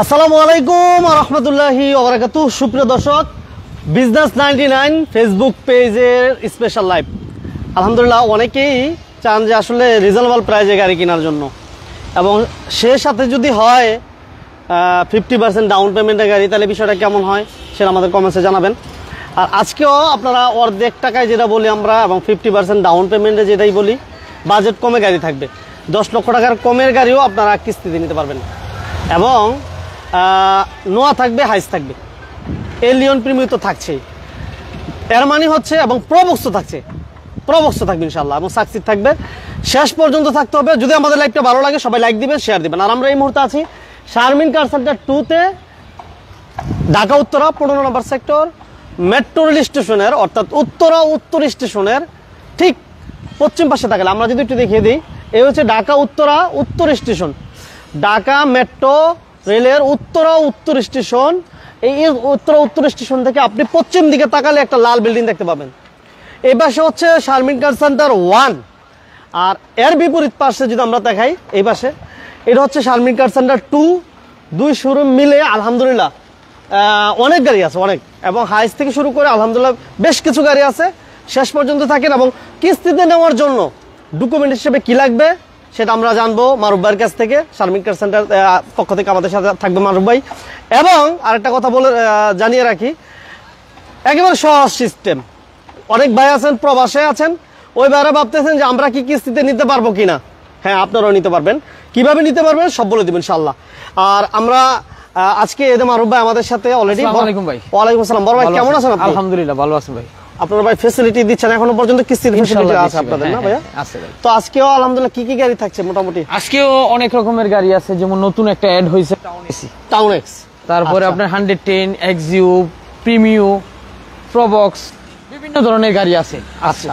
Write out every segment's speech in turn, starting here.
আসসালামু আলাইকুম ওয়া রাহমাতুল্লাহি ওয়া বারাকাতুহু। সুপ্রিয় দর্শক, বিজনেস 99 ফেসবুক পেজের স্পেশাল লাইভ। আলহামদুলিল্লাহ, অনেকেই চান যে আসলে রিজনেবল প্রাইসে গাড়ি কেনার জন্য, এবং সে সাথে যদি হয় 50% ডাউন পেমেন্টের গাড়ি, তাহলে বিষয়টা কেমন হয় সেটা আমাদের কমেন্টসে জানাবেন। আর আজকেও আপনারা অর্ধেক টাকায় যেটা বলি আমরা, এবং 50% ডাউন পেমেন্টে যেটাই বলি, বাজেট কমে গাড়ি থাকবে। 10 লক্ষ টাকার কমের গাড়িও আপনারা কিস্তিতে নিতে পারবেন, এবং নোয়া থাকবে, হাইস থাকবে, এলিয়ন প্রিমিয়াম তো থাকছেই, এর মানে হচ্ছে, এবং প্রবক্স থাকছে, প্রবক্স থাকবে ইনশাআল্লাহ, এবং সাকসিড থাকবে। শেষ পর্যন্ত থাকতে হবে। যদি আমাদের লাইভটা ভালো লাগে সবাই লাইক দিবেন, শেয়ার দিবেন। আর আমরা এই মুহূর্তে আছি শারমিন কার সেন্টার 2-তে, ঢাকা উত্তরা 15 নম্বর সেক্টর, মেট্রো রেল স্টেশনের, অর্থাৎ উত্তরা উত্তর স্টেশনের ঠিক পশ্চিম পাশে থাকলে আমরা যদি একটু দেখিয়ে দিই, এই হচ্ছে ঢাকা উত্তরা উত্তর স্টেশন, ঢাকা মেট্রো রেলের উত্তরা উত্তর স্টেশন। এই উত্তরা উত্তর স্টেশন থেকে আপনি পশ্চিম দিকে তাকালে একটা লাল বিল্ডিং দেখতে পাবেন। এই পাশে হচ্ছে শারমিন কার সেন্টার 1, আর এর বিপরীত পাশে যদি আমরা দেখাই, এই পাশে এটা হচ্ছে শারমিন কার সেন্টার 2। দুই শোরুম মিলে আলহামদুলিল্লাহ অনেক গাড়ি আছে, অনেক, এবং হাইস থেকে শুরু করে আলহামদুলিল্লাহ বেশ কিছু গাড়ি আছে। শেষ পর্যন্ত থাকেন, এবং কিস্তিতে নেওয়ার জন্য ডকুমেন্ট হিসেবে কি লাগবে সেটা আমরা জানবো মারুফ ভাইয়ের কাছ থেকে। শারমিন কার সেন্টার পক্ষ থেকে আমাদের সাথে থাকবে মারুফ ভাই। এবং আরেকটা কথা বলে জানিয়ে রাখি, একেবারে সহজ সিস্টেম। অনেক ভাই আছেন, প্রবাসে আছেন, ওই ভাইরা ভাবতেছেন যে আমরা কি কিস্তিতে নিতে পারবো কিনা। হ্যাঁ, আপনারাও নিতে পারবেন। কিভাবে নিতে পারবেন সব বলে দিবেন ইনশাআল্লাহ। আর আমরা আজকে এদের মারুফ ভাই আমাদের সাথে অলরেডি। আসসালামু আলাইকুম ভাই। ওয়ালাইকুম আসসালাম। বড় ভাই কেমন আছেন আপনি? আলহামদুলিল্লাহ ভালো আছেন ভাই। আপনারা ভাই ফ্যাসিলিটি দিচ্ছেন এখনো পর্যন্ত, কিস্তির ফ্যাসিলিটি আছে আপনাদের না ভাইয়া? আছে ভাই। তো আজকেও আলহামদুলিল্লাহ কি কি গাড়ি থাকছে মোটামুটি? আজকেও অনেক রকমের গাড়ি আছে, যেমন নতুন একটা অ্যাড হয়েছে টাউন এসি, টাউন এক্স, তারপরে আপনার 110, এক্সিউ, প্রিমিও, প্রবক্স, বিভিন্ন ধরনের গাড়ি আছে। আচ্ছা,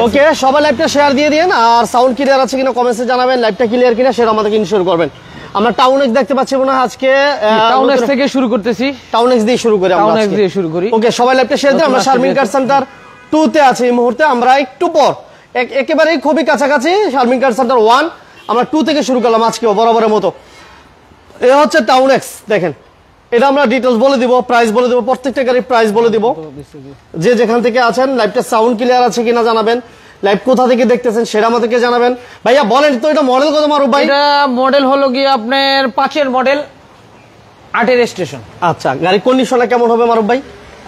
ওকে, সবাই লাইভটা শেয়ার দিয়ে দিন। আর সাউন্ড ক্লিয়ার আছে কিনা কমেন্টসে জানাবেন, লাইভটা ক্লিয়ার কিনা সেটা আমাদেরকে ইনশিওর করবেন। আমরা টাউন এক্স দেখতে পাচ্ছি মনে হয় আজকে টাউন এক্স থেকে শুরু করতেছি, টাউন এক্স দিয়ে শুরু করি আমরা। টাউন এক্স দিয়ে শুরু করি। ওকে, সবাই লাইভটা শেয়ার দিন। আমরা শারমিন কার সেন্টার 2-তে আছি এই মুহূর্তে। আমরা একটু পর একেবারেই খুবই কাছাকাছি শারমিন কার সেন্টার 1, আমরা 2 থেকে শুরু করলাম আজকেও বরাবরের মতো। এ হচ্ছে টাউন এক্স, দেখেন এটা আমরা ডিটেলস বলে দিব, প্রাইস বলে দিব, প্রত্যেকটা গাড়ির প্রাইস বলে দিব। যে যেখান থেকে আছেন লাইভটা সাউন্ড ক্লিয়ার আছে কিনা জানাবেন, লাইভ কোথা থেকে দেখতেছেন সেটা আমাদেরকে জানাবেন। ভাইয়া বলেন তো, এটা মডেল কত মারুফ ভাই? এটা মডেল হলো গিয়ে আপনার 5-এর মডেল, 8-এর রেজিস্ট্রেশন। আচ্ছা, গাড়ির কন্ডিশনটা কেমন হবে মারুফ ভাই?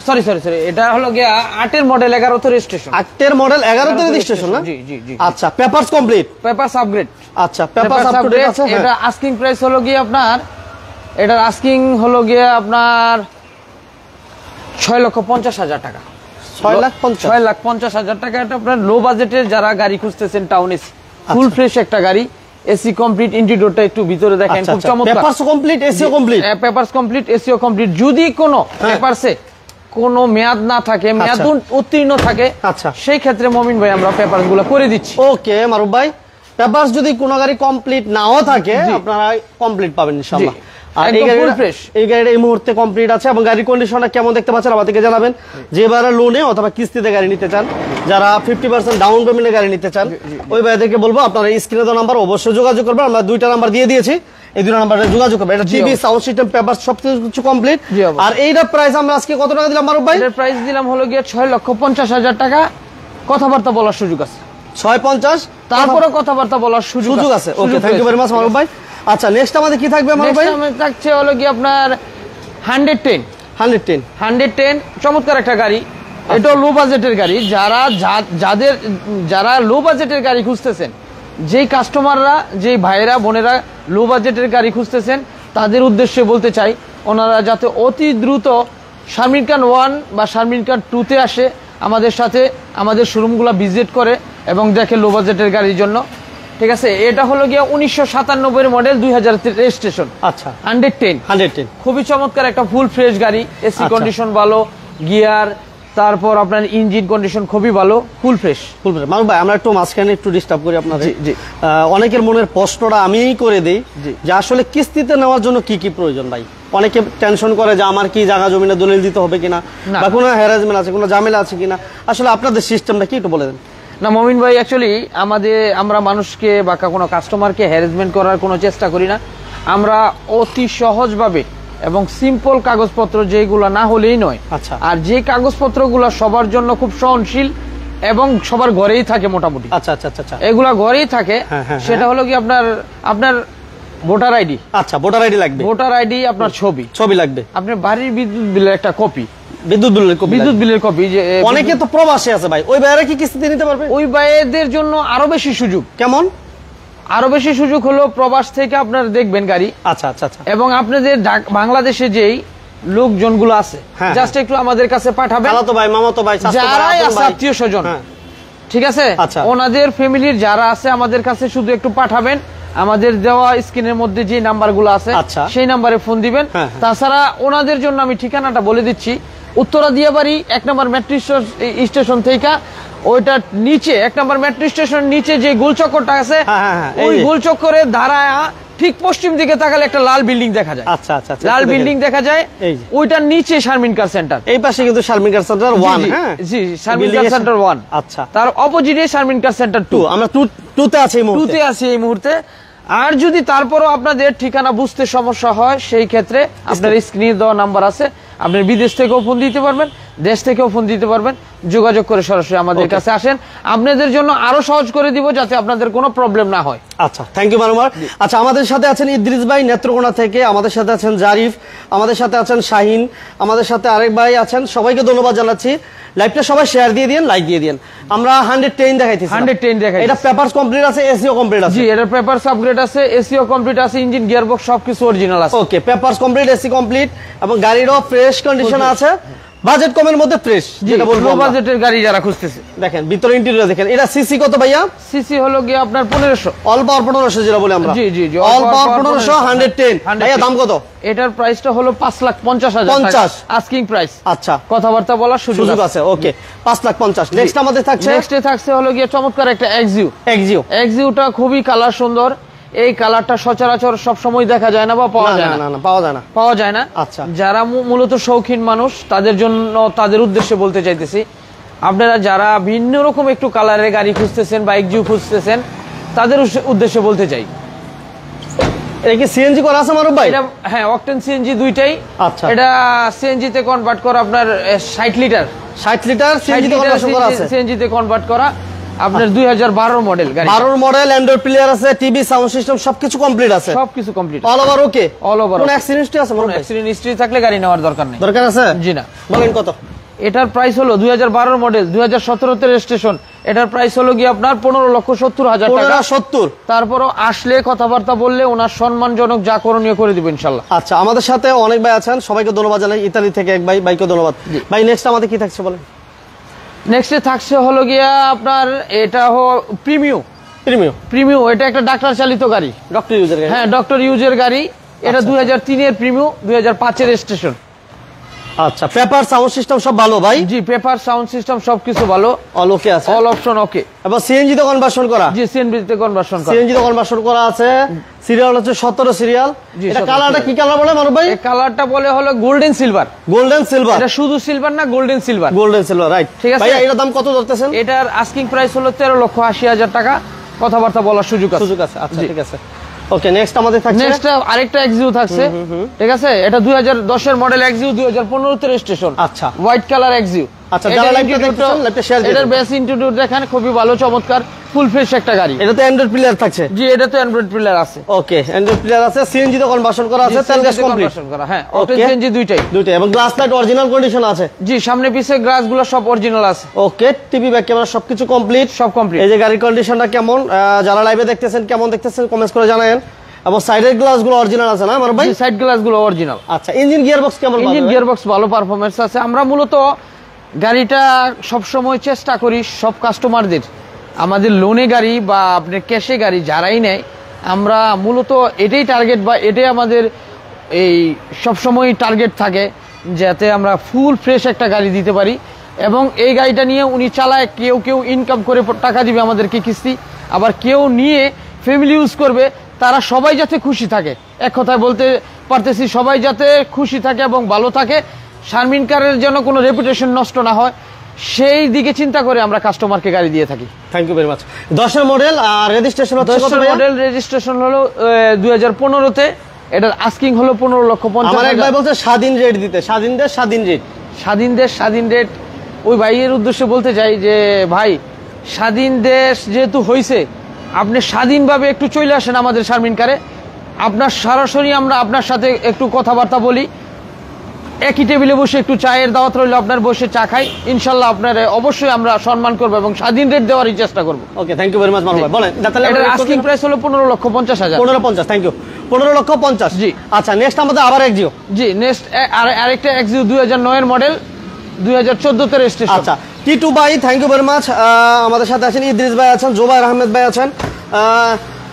সরি, এটা হলো গিয়ে 8-এর মডেল, 11তে রেজিস্ট্রেশন। 8-এর মডেল, 11তে রেজিস্ট্রেশন না? জি জি জি। আচ্ছা, পেপারস কমপ্লিট? Papers upgrade. আচ্ছা, পেপারস আপগ্রেড আছে। এটা আস্কিং প্রাইস হলো গিয়ে আপনার, এটার আস্কিং হলো গিয়ে আপনার 6,50,000 টাকা। 6,50,000 টাকা। এটা আপনার লো বাজেটের যারা গাড়ি খুঁজতেছেন, টাউন এসি ফুল ফ্রেশ একটা গাড়ি, এসি কমপ্লিট, ইন্টেরিয়রটা একটু ভিতরে দেখেন, খুব চমৎকার। Papers complete, SEO complete? Papers complete, SEO complete. যদি কোনো পেপারসে কোনো মেয়াদ না থাকে, মেয়াদ উত্তীর্ণ থাকে, আচ্ছা, সেই ক্ষেত্রে মমিন ভাই আমরা পেপারস গুলো করে দিচ্ছি। ওকে মারুফ ভাই, পেপারস যদি কোনো গাড়ি কমপ্লিট নাও থাকে আপনারা কমপ্লিট পাবেন ইনশাআল্লাহ। আর এই গাড়িটা এই মুহূর্তে কমপ্লিট আছে, এবং গাড়ির কন্ডিশনটা কেমন দেখতে পাচ্ছেন আমাদেরকে জানাবেন। যেবারে লোনে অথবা কিস্তিতে গাড়ি নিতে চান, যারা 50% ডাউন পেমেন্টে গাড়ি নিতে চান, ওই ভাইদেরকে বলবো আপনারা স্ক্রিনে দেওয়া নাম্বার অবশ্যই যোগাযোগ করবেন। আমরা 2টা নাম্বার দিয়ে দিয়েছি, এই 2টা নাম্বারে যোগাযোগ করবেন। এটা টিভি, সাউন্ড সিস্টেম, পেপার সবকিছু কমপ্লিট। আর এইটার প্রাইস আমরা আজকে কত টাকা দিলাম মারুফ ভাই? এর প্রাইস দিলাম হলো গিয়ে 6,50,000 টাকা। কথাবার্তা বলার সুযোগ আছে 6,50, তারপরে কথাবার্তা বলার সুযোগ আছে। Okay, thank you very much মারুফ ভাই। আচ্ছা, নেক্সট আমাদের কি থাকবে মারুফ ভাই? নেক্সট থাকছে হলো কি আপনার 110 চমৎকার একটা গাড়ি। এটা লো বাজেটের গাড়ি। যারা লো বাজেটের গাড়ি খুঁজতেছেন, যেই কাস্টমাররা, যেই ভাইয়েরা বোনেরা লো বাজেটের গাড়ি খুঁজতেছেন, তাদের উদ্দেশ্যে বলতে চাই, ওনারা যাতে অতি দ্রুত শারমিন কার 1 বা শারমিন কার 2-তে আসে, আমাদের সাথে আমাদের শোরুমগুলো ভিজিট করে এবং দেখে লো বাজেটের গাড়ির জন্য। ঠিক আছে, এটা হলো গিয়ে 1997 মডেল, 2000 রেজিস্ট্রেশন। আচ্ছা, 110 খুবই চমৎকার একটা ফুল ফ্রেশ গাড়ি। এসি কন্ডিশন ভালো, গিয়ার, তারপর আপনার ইঞ্জিন কন্ডিশন খুবই ভালো, ফুল ফ্রেশ। মারুফ ভাই, আমরা একটু মাঝখানে একটু ডিস্টার্ব করি আপনাদের। অনেকের মনের প্রশ্নটা আমিই করে দেই যে আসলে কিস্তিতে নেওয়ার জন্য কি কি প্রয়োজন ভাই? অনেকে টেনশন করে যে আমার কি জায়গা জমিনে দলিল দিতে হবে কিনা, বা কোনো হ্যারাসমেন্ট আছে, কোনো ঝামেলা আছে কিনা। আসলে আপনাদের সিস্টেমটা কি একটু বলে দেন। না মমিন ভাই, অ্যাকচুয়ালি আমরা মানুষকে বা কোনো কাস্টমারকে হ্যারাসমেন্ট করার কোনো চেষ্টা করি না। আমরা অতি সহজভাবে এবং সিম্পল কাগজপত্র, যেগুলো না হলেই নয়। আচ্ছা। আর যে কাগজপত্রগুলো সবার জন্য খুব সহনশীল এবং সবার ঘরেই থাকে মোটামুটি। আচ্ছা আচ্ছা আচ্ছা। এগুলা ঘরেই থাকে। হ্যাঁ। সেটা হলো কি আপনার ভোটার আইডি। আচ্ছা, ভোটার আইডি লাগবে। ভোটার আইডি, আপনার ছবি লাগবে। আপনার বাড়ির বিদ্যুৎ বিলের একটা কপি। বিদ্যুৎ বিলের কপি। যে অনেকে তো প্রবাসী আছে ভাই, ওই ভাইয়েরা কি কিস্তিতে নিতে পারবে? ওই ভাইদের জন্য আরো বেশি সুযোগ। কেমন? আরো বেশি সুযোগ হলো প্রবাস থেকে আপনার দেখবেন গাড়ি। আচ্ছা আচ্ছা আচ্ছা। এবং আপনাদের বাংলাদেশে যেই লোকজনগুলো আছে, জাস্ট একটু আমাদের কাছে পাঠাবেন। খালাতো ভাই, মামাতো ভাই, যারাই আছে আত্মীয় স্বজন, ঠিক আছে, ওনাদের ফ্যামিলির যারা আছে আমাদের কাছে শুধু একটু পাঠাবেন। আমাদের দেওয়া স্ক্রিনের মধ্যে যে নাম্বারগুলো আছে সেই নাম্বারে ফোন দিবেন। তাছাড়া ওনাদের জন্য আমি ঠিকানাটা বলে দিচ্ছি। উত্তরা দিয়াবাড়ি 1 নম্বর মেট্রো স্টেশন থেকে ওইটা নিচে 1 নম্বর মেট্রো স্টেশন নিচে যে গোলচক্করটা আছে, ওই গোলচক্করে দাঁড়ায় ঠিক পশ্চিম দিকে তাকালে একটা লাল বিল্ডিং দেখা যায়। আচ্ছা আচ্ছা। লাল বিল্ডিং দেখা যায়, ওইটার নিচে শারমিন কার সেন্টার। এই পাশে কিন্তু শারমিন কার সেন্টার 1। হ্যাঁ জি, শারমিন কার সেন্টার 1। আচ্ছা। তার অপোজিটে শারমিন কার সেন্টার 2। আমরা 2 তে আছি এই মুহূর্তে। 2 তে আছি এই মুহূর্তে। আর যদি তারপরও আপনাদের ঠিকানা বুঝতে সমস্যা হয়, সেই ক্ষেত্রে আপনার স্ক্রিনে দেওয়া নাম্বার আছে, আপনি বিদেশ থেকেও ফোন দিতে পারবেন, দেশ থেকেও ফোন দিতে পারবেন। যোগাযোগ করে সরাসরি আমাদের কাছে আসেন, আপনাদের জন্য আরো সহজ করে দিব যাতে আপনাদের কোনো প্রবলেম না হয়। আচ্ছা, থ্যাংক ইউ মারুমার। আচ্ছা, আমাদের সাথে আছেন ইদ্রিস ভাই নেত্রকোনা থেকে, আমাদের সাথে আছেন জারিফ, আমাদের সাথে আছেন শাহিন, আমাদের সাথে আরেক ভাই আছেন। সবাইকে ধন্যবাদ জানাচ্ছি। লাইভটা সবাই শেয়ার দিয়ে দিন, লাইক দিয়ে দিন। আমরা 110 দেখাইতেছি। 110 দেখাই। এটা পেপারস কমপ্লিট আছে, এসিও কমপ্লিট আছে। জি, এটা পেপারস আপগ্রেড আছে, এসিও কমপ্লিট আছে, ইঞ্জিন গিয়ারবক্স সবকিছু অরিজিনাল আছে। ওকে, পেপারস কমপ্লিট, এসি কমপ্লিট এবং গাড়িরও ফ্রেশ কন্ডিশন আছে। বাজেট কমের মধ্যে ফ্রেশ, যেটা বলবো লো বাজেটের গাড়ি যারা খুঁজতেছে। দেখেন ভিতরে ইন্টেরিয়র দেখেন। এটা সিসি কত ভাইয়া? সিসি হলো গিয়ে আপনার 1500। অল পাওয়ার 1500 যেটা বলি আমরা। জি জি জি, অল পাওয়ার 1500 110। ভাইয়া দাম কত? এটার প্রাইসটা হলো 5,50,000 50 আস্কিং প্রাইস। আচ্ছা, কথাবার্তা বলার সুযোগ আছে। ওকে, 5,50,000। নেক্সট আমাদের থাকছে, নেক্সটে থাকছে হলো গিয়ে চমৎকার একটা এক্সিওটা খুবই কালার সুন্দর। এই কালারটা সচরাচর সব সময় দেখা যায় না বা পাওয়া যায় না। আচ্ছা, যারা মূলত শৌখিন মানুষ তাদের জন্য, তাদের উদ্দেশ্যে বলতে চাইতেছি, আপনারা যারা ভিন্ন রকম একটু কালারের গাড়ি খুঁজতেছেন বা এক্সিও খুঁজতেছেন, তাদের উদ্দেশ্যে বলতে চাই। এটা কি সিএনজি করা আছে মারুফ ভাই? এটা হ্যাঁ, অকটেন সিএনজি দুইটাই। আচ্ছা, এটা সিএনজি তে কনভার্ট করা, আপনার 60 লিটার সিএনজি তে কনভার্ট করা আছে। সিএনজি তে কনভার্ট করা আপনার 2012 মডেল গাড়ি। 12 মডেল, অ্যান্ড্রয়েড প্লেয়ার আছে, টিভি, সাউন্ড সিস্টেম সবকিছু কমপ্লিট আছে। সবকিছু কমপ্লিট, অল ওভার ওকে। All over. কোন অ্যাক্সিডেন্ট হিস্ট্রি আছে? কোনো অ্যাক্সিডেন্ট হিস্ট্রি থাকলে গাড়ি নেওয়ার দরকার নেই। দরকার আছে? জি না। বলেন কত? এটার প্রাইস হলো 2012 মডেল, 2017 তে রেজিস্ট্রেশন। এটার প্রাইস হলো গিয়ে আপনার 15,70,000 টাকা। 15,70। তারপরও আসলে কথাবার্তা বললে ওনার সম্মানজনক যা করণীয় করে দিব ইনশাল্লাহ। আচ্ছা, আমাদের সাথে অনেক ভাই আছেন, সবাইকে ধন্যবাদ জানাই। ইতালি থেকে এক ভাই, ভাইকে ধন্যবাদ ভাই। নেক্সট আমাদের কি থাকছে বলেন? নেক্সটে থাকছে হলো গিয়া আপনার এটা প্রিমিও। এটা একটা ডাক্তার চালিত গাড়ি, ডক্টর ইউজের গাড়ি। হ্যাঁ, ডক্টর ইউজের গাড়ি। এটা 2003 এর প্রিমিও, 2005 এর রেজিস্ট্রেশন। আচ্ছা, পেপার সাউন্ড সিস্টেম সব ভালো ভাই? জি, পেপার সাউন্ড সিস্টেম সবকিছু ভালো, অল ওকে আছে, অল অপশন ওকে। এবং সিএনজি তে কনভার্সন করা? জি, সিএনজি তে কনভার্সন করা। সিএনজি তে কনভার্সন করা আছে। সিরিয়াল হচ্ছে 17 সিরিয়াল। এটা কালারটা কি কালার বলে মারুফ ভাই? এই কালারটা বলে হলো গোল্ডেন সিলভার। Golden silver. এটা শুধু সিলভার না, golden silver. Golden silver, right. ঠিক আছে ভাই, এটার দাম কত ধরতেছেন? এটার আস্কিং প্রাইস হলো 13,80,000 টাকা। কথাবার্তা বলার সুযোগ আছে। আচ্ছা, ঠিক আছে। ওকে, নেক্সট আমাদের থাকছে, নেক্সট আরেকটা এক্সিও থাকছে। ঠিক আছে, এটা 2010 এর মডেল এক্সিও, 2015 তে রেজিস্ট্রেশন। আচ্ছা, হোয়াইট কালার এক্সিও। আচ্ছা, যারা লাইভটা দেখতেছেন লাইভটা শেয়ার দিন। এটার বেস ইন্টেরিয়র দেখেন, খুবই ভালো, চমৎকার, ফুল ফ্রেশ একটা গাড়ি। এটা তো অ্যান্ড্রয়েড প্লেয়ার থাকছে? জি, এটা তো অ্যান্ড্রয়েড প্লেয়ার আছে। ওকে, অ্যান্ড্রয়েড প্লেয়ার আছে, সিএনজি তে কনভার্সন করা আছে, তেল গ্যাস কমপ্লিট করা। হ্যাঁ, অটো সিএনজি দুইটাই এবং গ্লাস লাইট অরিজিনাল কন্ডিশন আছে। জি, সামনে পিছে গ্লাসগুলো সব অরিজিনাল আছে। ওকে, টিভি, ব্যাক ক্যামেরা সবকিছু কমপ্লিট, সব কমপ্লিট। এই যে গাড়ির কন্ডিশনটা কেমন, যারা লাইভে দেখতেছেন কেমন দেখতেছেন কমেন্টস করে জানাবেন। এবং সাইডের গ্লাসগুলো অরিজিনাল আছে না আমার ভাই? সাইড গ্লাসগুলো অরিজিনাল। আচ্ছা, ইঞ্জিন গিয়ারবক্স কেমন? ইঞ্জিন গিয়ারবক্স ভালো পারফরম্যান্স আছে। আমরা মূলত গাড়িটা সব সময় চেষ্টা করি সব কাস্টমারদের, আমাদের লোনে গাড়ি বা আপনার ক্যাশে গাড়ি যারাই নেয়, আমরা মূলত এটাই টার্গেট বা এটাই আমাদের এই সবসময় টার্গেট থাকে, যাতে আমরা ফুল ফ্রেশ একটা গাড়ি দিতে পারি। এবং এই গাড়িটা নিয়ে উনি চালায়, কেউ ইনকাম করে টাকা দিবে আমাদেরকে কিস্তি, আবার কেউ নিয়ে ফ্যামিলি ইউজ করবে। তারা সবাই যাতে খুশি থাকে, এক কথায় বলতে পারতেছি, সবাই যাতে খুশি থাকে এবং ভালো থাকে, শারমিন কারের যেন কোনো রেপুটেশন নষ্ট না হয়, সেই দিকে চিন্তা করে আমরা কাস্টমারকে গাড়ি দিয়ে থাকি। Thank you very much. 10 এর মডেল আর রেজিস্ট্রেশন হচ্ছে কত? 10 এর মডেল রেজিস্ট্রেশন হলো 2015 তে, এটার আস্কিং হলো 15,50,000। আমার এক ভাই বলছে স্বাধীন রেট দিতে, স্বাধীন দেশ স্বাধীন রেট। স্বাধীন দেশ স্বাধীন রেট, ওই ভাইয়ের উদ্দেশ্যে বলতে চাই যে ভাই স্বাধীন দেশ যেহেতু হয়েছে, আপনি স্বাধীনভাবে একটু চলে আসেন আমাদের শারমিন কারে, আপনার সরাসরি আমরা আপনার সাথে একটু কথাবার্তা বলি, একই টেবিলে বসে একটু চায়ের দাওয়াত রইল, আপনার বসে চা খাই, ইনশাল্লাহ আপনার অবশ্যই আমরা সম্মান করবো এবং স্বাধীন রেট দেওয়ারই চেষ্টা করবো। Okay, thank you very much মারুফ ভাই। বলেন এটার আস্কিং প্রাইস হলো 15,50,000। 15,50,000, থ্যাংক ইউ। 15,50,000, জি। আচ্ছা, নেক্সট আমাদের আবার এক্সিও। জি, নেক্সট আরেকটা এক্সিও 2009 এর মডেল, 2014 তে রেজিস্ট্রেশন। আচ্ছা, টিটু ভাই থ্যাংক ইউ ভেরি মাচ। আমাদের সাথে আছেন ইদ্রিস ভাই আছেন, জোবাইর আহমেদ ভাই আছেন,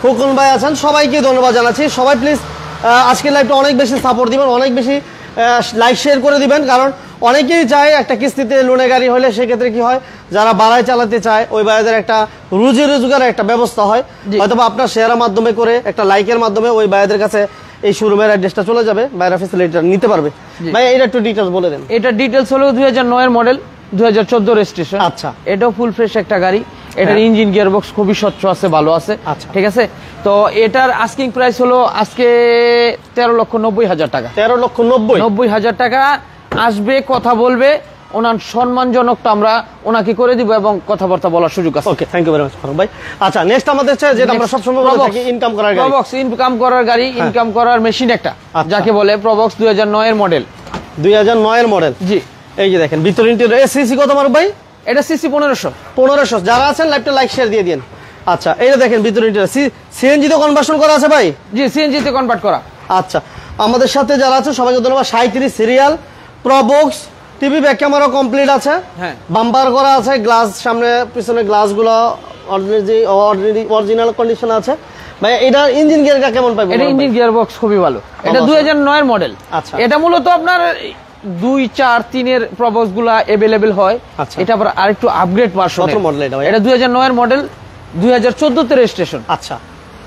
খোকন ভাই আছেন, সবাইকে ধন্যবাদ জানাচ্ছি। সবাই প্লিজ আজকের লাইভটা অনেক বেশি সাপোর্ট দিবেন, অনেক বেশি লাইক শেয়ার করে দিবেন, কারণ অনেকেই চায় একটা কিস্তিতে লোনে গাড়ি হলে সেক্ষেত্রে কি হয়, যারা বাড়ায় চালাতে চায় ওই ভাইদের একটা রুজি রোজগারের একটা ব্যবস্থা হয়, হয়তো আপনার শেয়ারের মাধ্যমে করে একটা লাইকের মাধ্যমে ওই ভাইদের কাছে এই শোরুমের অ্যাড্রেসটা চলে যাবে, বাইরে ফ্যাসিলিটিটা নিতে পারবে। ভাই এটা একটু ডিটেইলস বলে দেন। এটা ডিটেইলস হলো 2009 এর মডেল, 2014 রেজিস্ট্রেশন। আচ্ছা, এটাও ফুল ফ্রেশ একটা গাড়ি, এটার ইঞ্জিন গিয়ারবক্স খুবই স্বচ্ছ আছে, ভালো আছে। আচ্ছা, ঠিক আছে। তো এটার আস্কিং প্রাইস হলো আজকে 13,90,000 টাকা। 13,90,000 টাকা আসবে, কথা বলবে, ওনার সম্মানজনকটা আমরা ওনাকে করে দিব এবং কথাবার্তা বলার সুযোগ আছে। Okay, thank you very much Faruk ভাই। আচ্ছা, নেক্সট আমাদের যেটা আমরা সব সময় বলে থাকি, ইনকাম করার গাড়ি। প্রবক্স ইনকাম করার গাড়ি, ইনকাম করার মেশিন একটা, যাকে বলে প্রবক্স 2009 এর মডেল। 2009 এর মডেল, জি। এই যে দেখেন ভিতর ইন্টেরিয়র, সিসি কত মারুফ ভাই? এটা সিসি 1500। 1500, যারা আছেন লাইভটা লাইক শেয়ার দিয়ে দিন। আচ্ছা, এই যে দেখেন ভিতর ইন্টেরিয়র, সিএনজি তে কনভার্সন করা আছে ভাই? জি, সিএনজি তে কনভার্ট করা। আচ্ছা, আমাদের সাথে যারা আছে সবাইকে ধন্যবাদ। 37 serial, Probox, TV back camera complete আছে, হ্যাঁ, বাম্পার করা আছে, গ্লাস সামনে পিছনে গ্লাসগুলো অরিজিনাল কন্ডিশন আছে। ভাই এটা ইঞ্জিন গিয়ারটা কেমন পাইবো? এটা ইঞ্জিন গিয়ারবক্স খুবই ভালো, এটা 2009 এর মডেল। আচ্ছা, এটা মূলত আপনার 2, 4, 3 এর প্রবক্স গুলা अवेलेबल হয়। এটা আবার আরেকটু আপগ্রেড ভার্সন। কত মডেল এটা ভাই? এটা 2009 এর মডেল, 2014 তে রেজিস্ট্রেশন। আচ্ছা,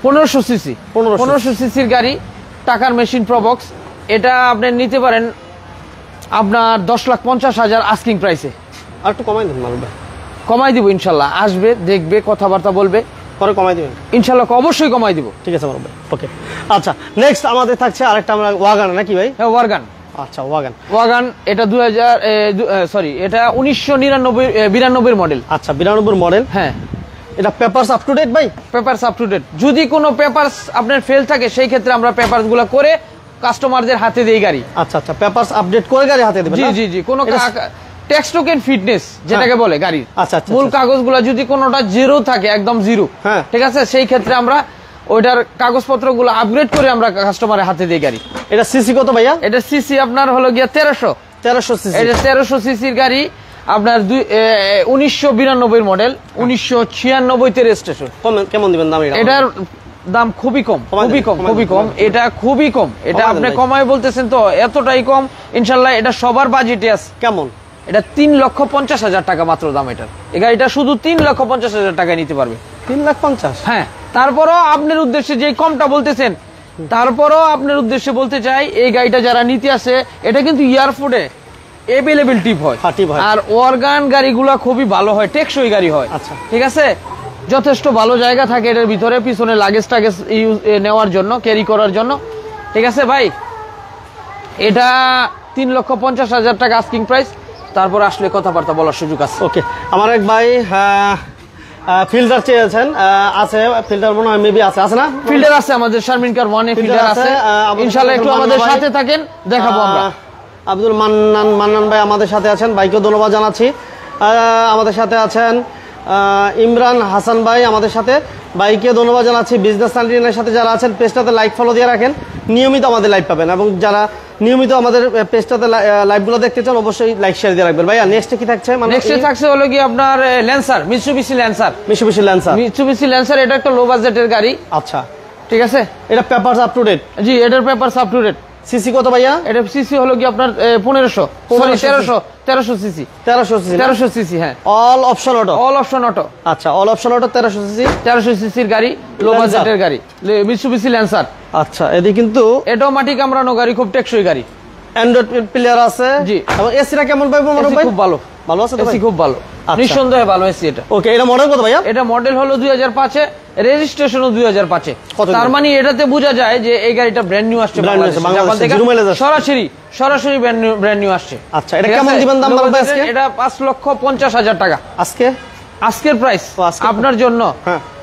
1500 সিসি, 1500 সিসির গাড়ি, টাকার মেশিন প্রবক্স। এটা আপনি নিতে পারেন আপনার 10,50,000 আস্কিং প্রাইসে। আর একটু কমাই দিন মারুফ ভাই। কমাই দিব ইনশাল্লাহ, আসবে, দেখবে, কথাবার্তা বলবে, পরে কমাই দিবেন ইনশাল্লাহ, অবশ্যই কমাই দিব। ঠিক আছে মারুফ ভাই। ওকে, আচ্ছা, নেক্সট আমাদের থাকছে আরেকটা আমরা ওয়াগন নাকি ভাই? হ্যাঁ, ওয়াগন। আচ্ছা, ওয়াগন এটা 1992 মডেল। আচ্ছা, 92 মডেল। হ্যাঁ, এটা পেপারস আপ টু ডেট ভাই? Papers up to date. যদি কোনো পেপারস আপনার ফেল থাকে সেই ক্ষেত্রে আমরা পেপারস গুলো করে কাস্টমারদের হাতে দেই গাড়ি। আচ্ছা, আচ্ছা, পেপারস আপডেট করে গাড়ি হাতে দেবেন? জি জি জি, কোনো ট্যাক্স টোকেন ফিটনেস যেটাকে বলে গাড়ির, আচ্ছা, আচ্ছা, মূল কাগজগুলো যদি কোনোটা জিরো থাকে, একদম জিরো, হ্যাঁ, ঠিক আছে, সেই ক্ষেত্রে আমরা ওইটার কাগজপত্রগুলো আপগ্রেড করে আমরা কাস্টমারের হাতে দেই গাড়ি। এটা সিসি কত ভাইয়া? এটা সিসি আপনার হলো গিয়া 1300 সিসি। এটা 1300 সিসির গাড়ি, আপনার 1992 মডেল, 1996 তে রেজিস্ট্রেশন। কেমন দিবেন দাম? এটার দাম খুবই কম, খুবই কম, এটা খুবই কম। এটা আপনি কমায় বলতেছেন তো, এতটাই কম, ইনশাল্লাহ এটা সবার বাজেটে আছে। কেমন? এটা 3,50,000 টাকা মাত্র দাম। এই গাড়িটা শুধু 3,50,000 টাকায় নিতে পারবে। 3,50,000? হ্যাঁ, তারপরও আপনার উদ্দেশ্যে যে কমটা বলতেছেন, তারপরও আপনার উদ্দেশ্যে বলতে চাই, এই গাড়িটা যারা নিতে আসে, এটা কিন্তু এয়ারপোর্টে अवेलेबल টিপ হয়, আর ওয়াগন গাড়িগুলো খুবই ভালো হয়, টেকসই গাড়ি হয়। আচ্ছা, ঠিক আছে, যথেষ্ট ভালো জায়গা থাকে এটার ভিতরে, পিছনে লাগেজ টাগেজ নেওয়ার জন্য, ক্যারি করার জন্য। ঠিক আছে ভাই, এটা 3,50,000 টাকা আস্কিং প্রাইস, তারপর আসলে কথাবার্তা বলার সুযোগ আছে। ওকে, আমার এক ভাই ফিল্টার চেয়েছেন, আছে ফিল্টার মনে হয় মেবি আছে না? ফিল্টার আছে আমাদের শারমিন কার ওয়ানে, ফিল্টার আছে ইনশাআল্লাহ। একটু আমাদের সাথে থাকেন, দেখাবো আমরা। আব্দুল মান্নান ভাই আমাদের সাথে আছেন, ভাইকেও ধন্যবাদ জানাচ্ছি। আমাদের সাথে আছেন ইমরান হাসান ভাই আমাদের সাথে, ভাইকে ধন্যবাদ জানাচ্ছি। বিজনেস 99 সাথে যারা আছেন পেজটাতে লাইক ফলো দিয়ে রাখেন, নিয়মিত আমাদের লাইভ পাবেন, এবং যারা নিয়মিত আমাদের পেজটাতে লাইভগুলো দেখতে চান অবশ্যই লাইক শেয়ার দিয়ে রাখবেন। ভাইয়া নেক্সটে কি থাকছে? নেক্সটে থাকছে হলো কি আপনার ল্যান্সার, মিৎসুবিশি ল্যান্সার। এটা একটা লো বাজেটের গাড়ি। আচ্ছা, ঠিক আছে, এটা পেপারস আপ টু ডেট? জি, এটার papers up to date. CC কত ভাইয়া? এটা সিসি হলো কি আপনার 1300 সিসি। 1300 সিসি, হ্যাঁ, অল অপশন অটো। আচ্ছা, অল অপশন অটো, 1300 সিসির গাড়ি, লো বাজেটের গাড়ি, মিৎসুবিশি ল্যান্সার। আচ্ছা, এদিকে কিন্তু এটাও মাটি কামড়ানো গাড়ি, খুব টেকসই গাড়ি, অ্যান্ড্রয়েড প্লেয়ার আছে। জি, এবং এসিটা কেমন পাইবো? খুব ভালো, ভালো আছে তো? এসি খুব ভালো। নিঃসন্দেহে ভালো এসি এটা। ওকে, এটা মডেল কত ভাইয়া? এটা মডেল হলো 2005 এ, রেজিস্ট্রেশনও 2005 এ। কত তার মানে এটাতে বোঝা যায় যে এই গাড়িটা ব্র্যান্ড নিউ আসছে বাংলাদেশে, জাপান থেকে সরাসরি ব্র্যান্ড নিউ আসছে। আচ্ছা, এটা কেমন দিবেন দাম বলবেন আজকে? এটা 5,50,000 টাকা আজকের প্রাইস আপনার জন্য।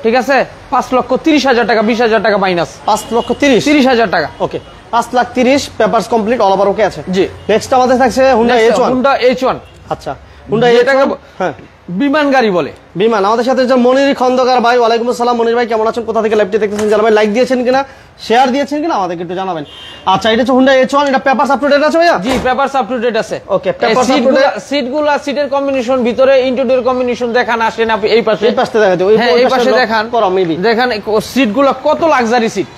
ঠিক আছে, 5,30,000 টাকা, 20,000 টাকা মাইনাস, 5,30,000 টাকা। ওকে, 5,30,000 পেপারস কমপ্লিট, অল ওভার ওকে আছে। জি, নেক্সট আমাদের থাকছে হুন্ডা H1। আচ্ছা, হুন্ডা এটাকে বিমান গাড়ি বলে। বিমান। আমাদের সাথে যে মনির খন্দকার ভাই, ওয়ালাইকুম আসসালাম। মনির ভাই কেমন আছেন? কোথা থেকে লাইভটি দেখতেছেন জানাবেন, লাইক দিয়েছেন কিনা, শেয়ার দিয়েছেন কিনা আমাদেরকে একটু জানাবেন। আচ্ছা, এটা হচ্ছে হুন্ডা H1, এটা পেপারস আপ টু ডেট আছে ভাইয়া? জি, পেপারস আপ টু ডেট আছে। ওকে, পেপারস আপ টু ডেট। সিটগুলা, সিটের কম্বিনেশন, ভিতরে ইন্টেরিয়র কম্বিনেশন দেখান, আসেন আপনি এই পাশে, এই পাশে দেখাতে, এই পাশে দেখান, দেখেন সিটগুলা কত লাক্সারি সিট।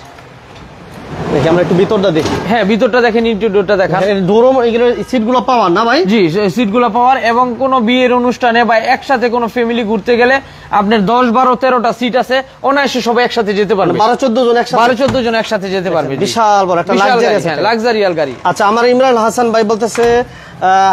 দেখি আমরা একটু ভিতরটা দেখি। হ্যাঁ, ভিতরটা দেখেন, ইন্টেরিয়রটা দেখান। ডোরম এগুলো সিটগুলো পাওয়ার না ভাই? জি, সিটগুলো পাওয়ার। এবং কোন বিয়ের অনুষ্ঠানে বা একসাথে কোন ফ্যামিলি ঘুরতে গেলে আপনার 10, 12, 13টা সিট আছে, অনায়াসে সবাই একসাথে যেতে পারবে। 12-14 জন একসাথে, 12-14 জন একসাথে যেতে পারবে। বিশাল বড় একটা লাক্সারিয়াল গাড়ি। আচ্ছা, আমার ইমরান হাসান ভাই বলতেছে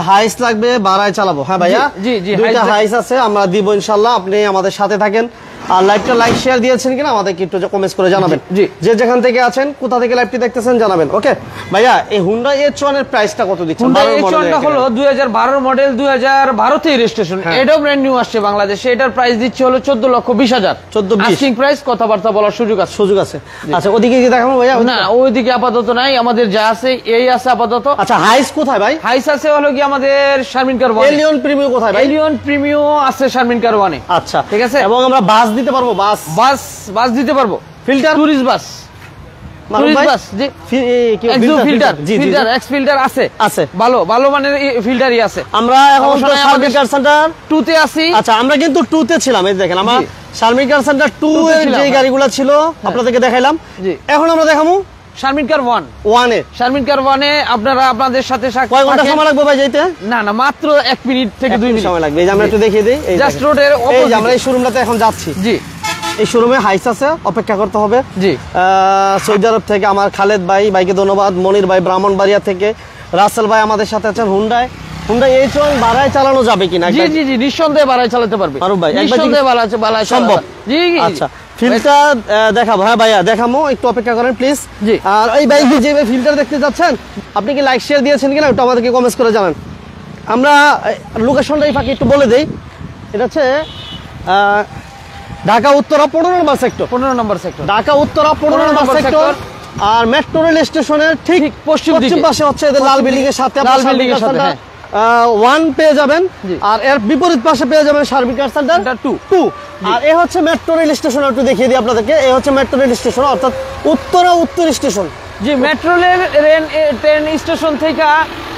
হাইস লাগবে, বাড়ায় চালাবো। হ্যাঁ ভাইয়া, জি, দুইটা হাইস আছে, আমরা দিব ইনশাআল্লাহ। আপনি আমাদের সাথে থাকেন। আর লাইভটা লাইক শেয়ার দিয়েছেন কিনা আমাদেরকে একটু কমেন্টস করে জানাবেন। যে যেখান থেকে আছেন, কোথা থেকে লাইভটি দেখতেছেন জানাবেন। ওকে ভাইয়া, এই হুন্ডা H1 এর প্রাইসটা কত দিচ্ছেন? হুন্ডা H1 টা হলো 2012 মডেল, 2012 তে রেজিস্ট্রেশন। এটাও ব্র্যান্ড নিউ আসছে বাংলাদেশে। এটার প্রাইস দিচ্ছে হলো 14,20,000। 14,20 আস্কিং প্রাইস, কথাবার্তা বলার সুযোগ আছে। আচ্ছা, ওদিকে কি দেখাবো ভাইয়া? না, ওইদিকে আপাতত নাই, আমাদের যা আছে এই আছে আপাতত। আচ্ছা, হাইস কোথায় ভাই? হাইস আছে হলো কি আমাদের শারমিন কার 1। এলিয়ন প্রিমিয়াম কোথায় ভাই? এলিয়ন প্রিমিয়াম আছে শারমিন কার 1 এ। আচ্ছা, ঠিক আছে। এবং আমরা বাস দিতে পারবো? বাস দিতে পারবো, ফিল্টার, টুরিস্ট বাস, জি, ফিল্টার, এক্স ফিল্টার আছে, ভালো মানের ফিল্টারই আছে। আমরা এখন শারমিন কার সেন্টার 2 তে আছি। আচ্ছা, আমরা কিন্তু 2 তে ছিলাম। এই দেখেন, আমরা শারমিন কার সেন্টার 2 এর যে গাড়িগুলো ছিল আপনাদেরকে দেখাইলাম। এখন আমরা দেখাবো শারমিন কার 1 এ। শারমিন কার 1 এ আপনারা আপনাদের সাথে কয় ঘন্টা সময় লাগবে ভাই যাইতে? না, মাত্র 1 মিনিট থেকে 2 মিনিট সময় লাগবে। এই যে আমরা একটু দেখিয়ে দিই, এই জাস্ট রোডের এই যে আমরা এই শোরুমটাতে এখন যাচ্ছি। জি, এই শোরুমে হাইস আছে, অপেক্ষা করতে হবে। জি, সৌদি আরব থেকে আমার খালেদ ভাই, ভাইকে ধন্যবাদ। মনির ভাই ব্রাহ্মণবাড়িয়া থেকে, রাসেল ভাই আমাদের সাথে আছেন। হুন্ডা H1 বাড়ায় চালানো যাবে কিনা? জি, নিঃসন্দেহে বাড়ায় চালাতে পারবে মারুফ ভাই, নিঃসন্দেহে বাড়ায় সম্ভব। জি, আচ্ছা, ফিল্টার দেখাবো। হ্যাঁ ভাইয়া, দেখাবো, একটু অপেক্ষা করেন প্লিজ। জি, আর এই বাইকে যে ফিল্টার দেখতে যাচ্ছেন, আপনি কি লাইক শেয়ার দিয়েছেন কিনা একটু আমাদেরকে কমেন্টস করে জানান। আমরা লোকেশনটা এই ফাঁকে একটু বলে দেই। এটা হচ্ছে ঢাকা উত্তরা 15 নম্বর সেক্টর। 15 নম্বর সেক্টর, ঢাকা উত্তরা 15 নম্বর সেক্টর। আর মেট্রো রেল স্টেশনের ঠিক পশ্চিম পাশে হচ্ছে এদের লাল বিল্ডিং এর সাথে, লাল বিল্ডিং এর সাথে 1 পেয়ে যাবেন। আর এর বিপরীত পাশে পেয়ে যাবেন শারমিন কার সেন্টার 2। আর এ হচ্ছে মেট্রো রেল স্টেশন। একটু দেখিয়ে দিই আপনাদেরকে। এই হচ্ছে মেট্রো রেল স্টেশন, অর্থাৎ উত্তর স্টেশন। জি, মেট্রো রেল ট্রেন স্টেশন থেকে